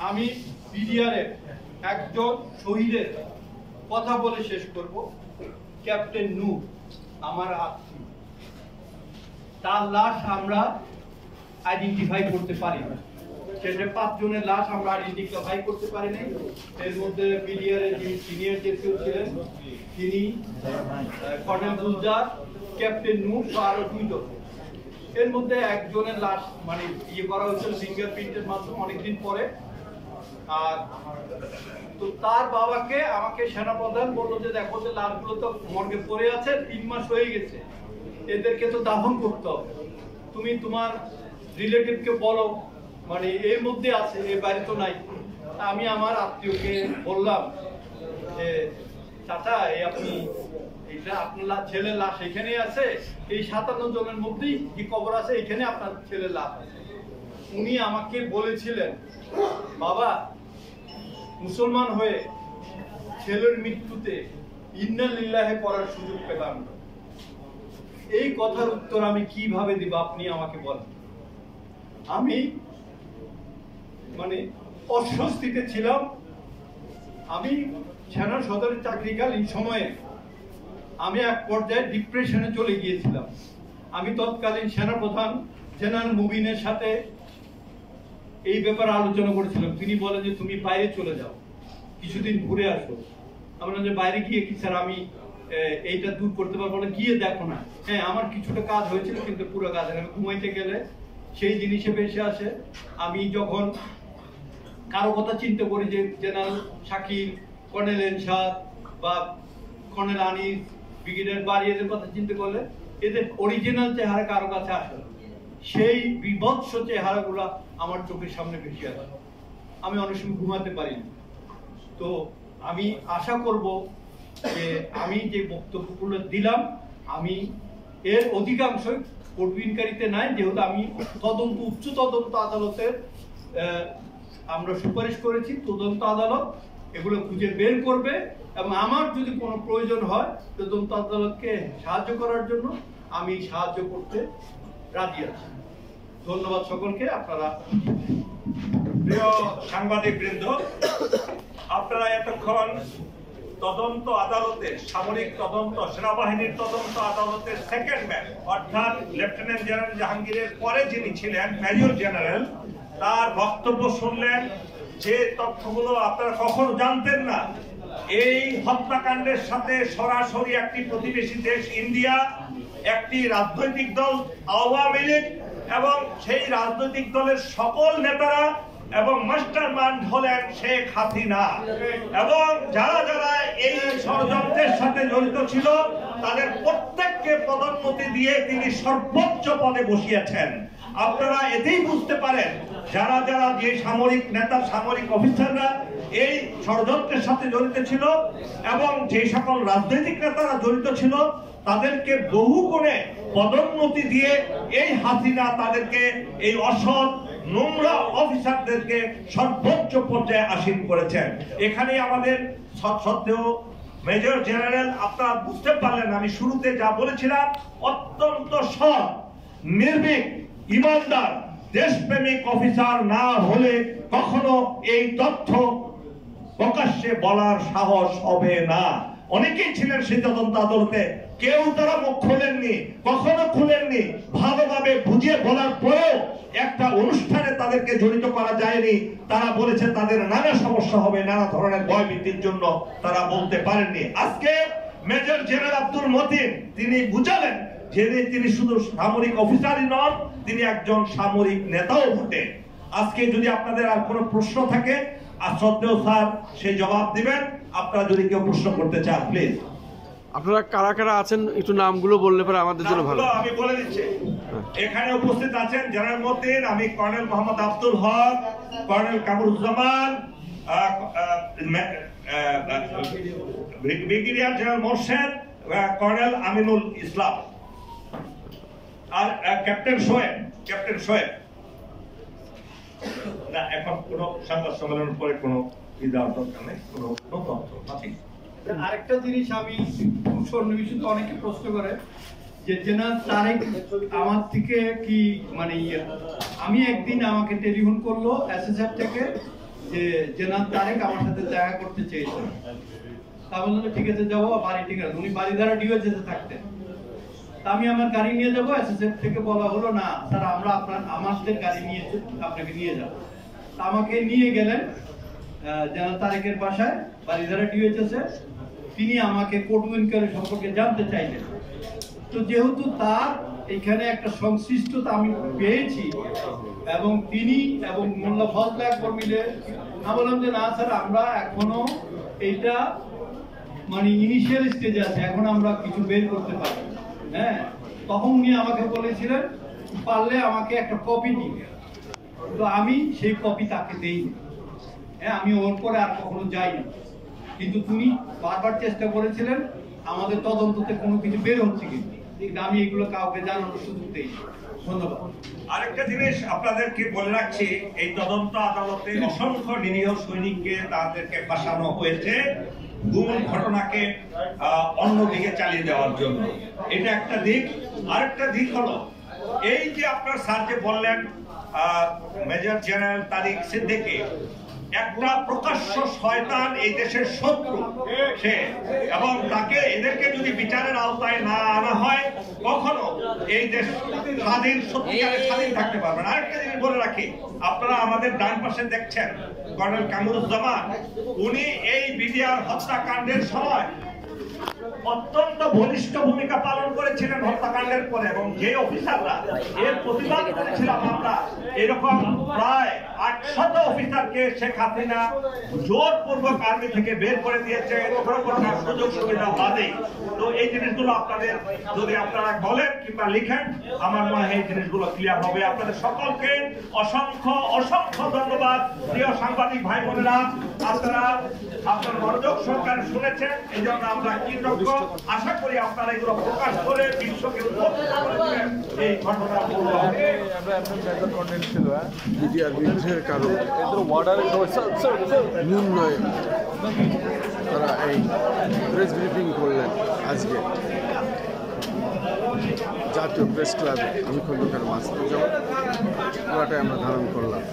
আমি বিডিআরের একজন শহীদের কথা বলে শেষ করব। ক্যাপ্টেন নূর আমার আত্মীয়, তার লাশ আমরা আইডেন্টিফাই করতে পারি না। সেটা 5 জনের লাশ আমরা আইডেন্টিফাই করতে পারি নাই। এর মধ্যে বিডিআরের যিনি সিনিয়র জেসিও ছিলেন তিনি, কর্নেল গুলজার, ক্যাপ্টেন নূর আরো 2 জন। এর মধ্যে একজনের লাশ মানে করা হয়েছিল ফিঙ্গারপ্রিন্টের মাধ্যমে অনেকদিন পরে। আর তো তার বাবাকে আমাকে সেনাপ্রধান বললো যে দেখো যে লাশগুলো তো মর্গে পড়ে আছে, 3 মাস হয়ে গেছে, এদেরকে তো দাফন করতে হবে, তুমি তোমার রিলেটিভকে বলো, মানে এর মধ্যে আছে, এই বাড়ি তো নাই। আমি আমার আত্মীয়কে বললাম যে চাচা আপনি এটা আপনার ছেলের লাশ এখানে আছে, এই 57 জনের মধ্যেই কি কবর আছে, এখানে আপনার ছেলের লাশ আছে। উনি আমাকে বলেছিলেন বাবা মুসলমান হয়ে ছেলের মৃত্যুতে ইন্না লিল্লাহি পড়ার সুযোগ পেলাম না। এই কথার উত্তর আমি কিভাবে দিব আপনি আমাকে বলেন। আমি মানে অস্বস্তিতে ছিলাম। আমি সেনা সদরের চাকরিকালীন সময়ে আমি এক পর্যায়ে ডিপ্রেশনে চলে গিয়েছিলাম। আমি তৎকালীন সেনাপ্রধান জেনারেল মুবিনের সাথে এই ব্যাপারে আলোচনা করেছিলাম। তিনি বলেন যে তুমি বাইরে চলে যাও, কিছুদিন ঘুরে আসো। আমরা যে বাইরে গিয়ে কি স্যার আমি এইটা দূর করতে পারবো না, গিয়ে দেখো না। হ্যাঁ আমার কিছুটা কাজ হয়েছিল কিন্তু পুরো কাজ আমি ঘুমাইতে গেলে সেই জিনিসে বেশি আসে। আমি যখন কারো কথা চিন্তা করি যে জেনারেল শাকিল, কর্নেল এনশাদ বা কর্নেল আনিস, ব্রিগেডিয়ার বাড়ি, এদের কথা চিন্তা করলে এদের অরিজিনাল চেহারা কারো কাছে আসে না। সেই বিভৎস চেহারাগুলো আমার চোখের সামনে ভেসে আসে। আমি অনেক সময় ঘুমাতে পারি না। তো আমি আশা করব যে আমি যে বক্তব্যগুলো দিলাম আমি এর অধিকাংশই কোর্টবিনকারীতে নাই, যেহেতু আমি উচ্চ তদন্ত আদালতের আমরা সুপারিশ করেছি। তদন্ত আদালত এগুলো খুঁজে বের করবে এবং আমার যদি কোনো প্রয়োজন হয় তদন্ত আদালতকে সাহায্য করার জন্য আমি সাহায্য করতে রাজি আছি। ধন্যবাদ সকলকে। আপনারা প্রিয় সাংবাদিক বৃন্দ, আপনারা এতক্ষণ তদন্ত আদালতের, সামরিক তদন্ত, সেনাবাহিনীর তদন্ত আদালতের সেকেন্ড ম্যান অর্থাৎ লেফটেন্যান্ট জেনারেল জাহাঙ্গীরের পরে যিনি ছিলেন মেজর জেনারেল, তার বক্তব্য শুনলেন। যে তথ্যগুলো আপনারা কখনো জানতেন না, এই হত্যাকাণ্ডের সাথে সরাসরি একটি প্রতিবেশী দেশ ইন্ডিয়া, একটি রাজনৈতিক দল আওয়ামী লীগ এবং সেই রাজনৈতিক দলের সকল নেতারা এবং মাস্টার মাইন্ড হলেন শেখ হাসিনা এবং যারা যারা এই ষড়যন্ত্রের সাথে জড়িত ছিল তাদের প্রত্যেককে পদোন্নতি দিয়ে তিনি সর্বোচ্চ পদে বসিয়েছেন। আপনারা এতেই বুঝতে পারেন যারা যারা যে সামরিক নেতা, সামরিক অফিসাররা এই ষড়যন্ত্রের সাথে জড়িত ছিল এবং যে সকল রাজনৈতিক নেতারা জড়িত ছিল তাদেরকে বহু করে পদোন্নতি দিয়ে এই হাসিনা তাদেরকে, এই অসৎ নোংরা অফিসারদেরকে সর্বোচ্চ পর্যায়ে আসীন করেছেন। এখানে আমাদের সত্ত্বেও মেজর জেনারেল, আপনারা বুঝতে পারলেন আমি শুরুতে যা বলেছিলাম, অত্যন্ত সৎ, নির্ভীক, ইমানদার, দেশপ্রেমিক অফিসার না হলে কখনো এই তথ্য প্রকাশ্যে বলার সাহস হবে না। অনেকেই ছিলেন সেই তদন্ত আদালতে, কেউ তারা মুখ খোলেননি, কখনো খুলেননি। ভালোভাবে বুঝিয়ে বলার পরেও একটা অনুষ্ঠানে তাদেরকে জড়িত করা যায়নি। তারা বলেছে তাদের নানা সমস্যা হবে, নানা ধরনের ভয়ভীতির জন্য তারা বলতে পারেননি। আজকে মেজর জেনারেল আব্দুল মতিন তিনি বুঝালেন যে তিনি শুধু সামরিক অফিসারই নন, তিনি একজন সামরিক নেতাও বটে। আজকে যদি আপনাদের আর কোনো প্রশ্ন থাকে, আর সত্ত্বেও স্যার সেই জবাব দিবেন। আপনারা যদি কেউ প্রশ্ন করতে চান প্লিজ। আপনারা কারা কারা আছেন একটু নামগুলো বললে পরে আমাদের জন্য ভালো। আমি বলে দিচ্ছি, এখানে উপস্থিত আছেন জেনারেল মতিন, আমি colonel Mohammad Abdul Haque, colonel Kamruzzaman, brigadier general Morshed, colonel Aminul Islam, আর ক্যাপ্টেন শোয়েব। না, এখন কোন সংবাদ সম্মেলনের পরে কোনো দেওয়ার দরকার নেই, কোনো তথ্য। আরেকটা জিনিস আমি সন্নিবেশিত অনেকে প্রশ্ন করে যে জেনারেল তারেক আমার থেকে কি মানে আমি একদিন আমাকে টেলিফোন করলো এসএসএফ থেকে যে জেনারেল তারেক আমার সাথে দেখা করতে চেয়েছে। তা বললাম ঠিক আছে যাবো, বাড়ি ঠিক আছে। উনি বাড়িধারা ডিওএসএতে থাকতেন। তা আমি আমার গাড়ি নিয়ে যাবো, এসএসএফ থেকে বলা হলো না স্যার আমরা আমাদের গাড়ি নিয়ে আপনাকে নিয়ে যাবো। তা আমাকে নিয়ে গেলেন জেনারেল তারেকের বাসায় বাড়িধারা ডিওএসএ। তিনি আমাকে কোর্ট উইনকারের সম্পর্কে জানতে চাইলেন। তো যেহেতু তার এখানে একটা সংশ্লিষ্টতা আমি পেয়েছি এবং তিনি এবং মোল্লা ফজল আকবর মিলে বললাম যে না স্যার আমরা এখনো এটা মানে ইনিশিয়াল স্টেজে আছে, এখন আমরা কিছু বের করতে পারি। হ্যাঁ, তখন উনি আমাকে বলেছিলেন পারলে আমাকে একটা কপি দিন। তো আমি সেই কপি তাকে দেইনি। হ্যাঁ, আমি ওর পরে আর কখনো যাইনি। কিন্তু তিনি বারবার চেষ্টা করেছিলেন আমাদের তদন্ততে কোনো কিছু বের হচ্ছে কিন্তু আমি এগুলো কাউকে জানানোর সুযোগ দেই। ধন্যবাদ। আরেকটা জিনিস আপনাদেরকে বলে রাখছি, এই তদন্ত আদালতে অসংখ্য নিরীহ সৈনিককে তাদেরকে ফাঁসানো হয়েছে মূল ঘটনাকে অন্যদিকে চালিয়ে দেওয়ার জন্য। এটা একটা দিক। আরেকটা দিক হলো এই যে আপনার স্যার যে বললেন মেজর জেনারেল তারিক সিদ্দিকী একটা প্রকাশ্য শয়তান, এই দেশের শত্রু সে, এবং তাকে এদেরকে যদি বিচারের আওতায় না আনা হয় কখনো এই দেশ সত্যিকারে স্বাধীন থাকতে পারবে না। আরেকটা জিনিস বলে রাখি, আপনারা আমাদের ডান পাশে দেখছেন কর্নেল কামরুজ্জামান, উনি এই বিডিআর হত্যাকাণ্ডের সময় অত্যন্ত বলিষ্ঠ ভূমিকা পালন করেছিলেন হত্যাকাণ্ডের পরে, এবং যে অফিসাররা এর প্রতিবাদ করেছিলাম আমরা, এরকম প্রায় 800 অফিসারকে শেখ হাসিনা জোরপূর্বক আর্মি থেকে বের করে দিয়েছে সুযোগ সুবিধা বাদে। তো এই জিনিসগুলো আপনাদের যদি আপনারা বলেন কিংবা লিখেন, আমার মনে হয় এই জিনিসগুলো ক্লিয়ার হবে। আপনাদের সকলকে অসংখ্য ধন্যবাদ। প্রিয় সাংবাদিক ভাই বোনেরা, আপনারা আপনার মনোযোগ সহকারে শুনেছেন, এই জন্য আমরা কৃতজ্ঞ। আশা করি আপনারা এগুলো প্রকাশ করে বিশ্বকে এই ঘটনা বিডিআর বিদ্রোহের কারণ নুন নয়, তারা এই প্রেস ব্রিফিং করলেন আজকে জাতীয় প্রেস ক্লাবে। আমি খন্দকার মাসুদ পুরাটাই আমরা ধারণ করলাম।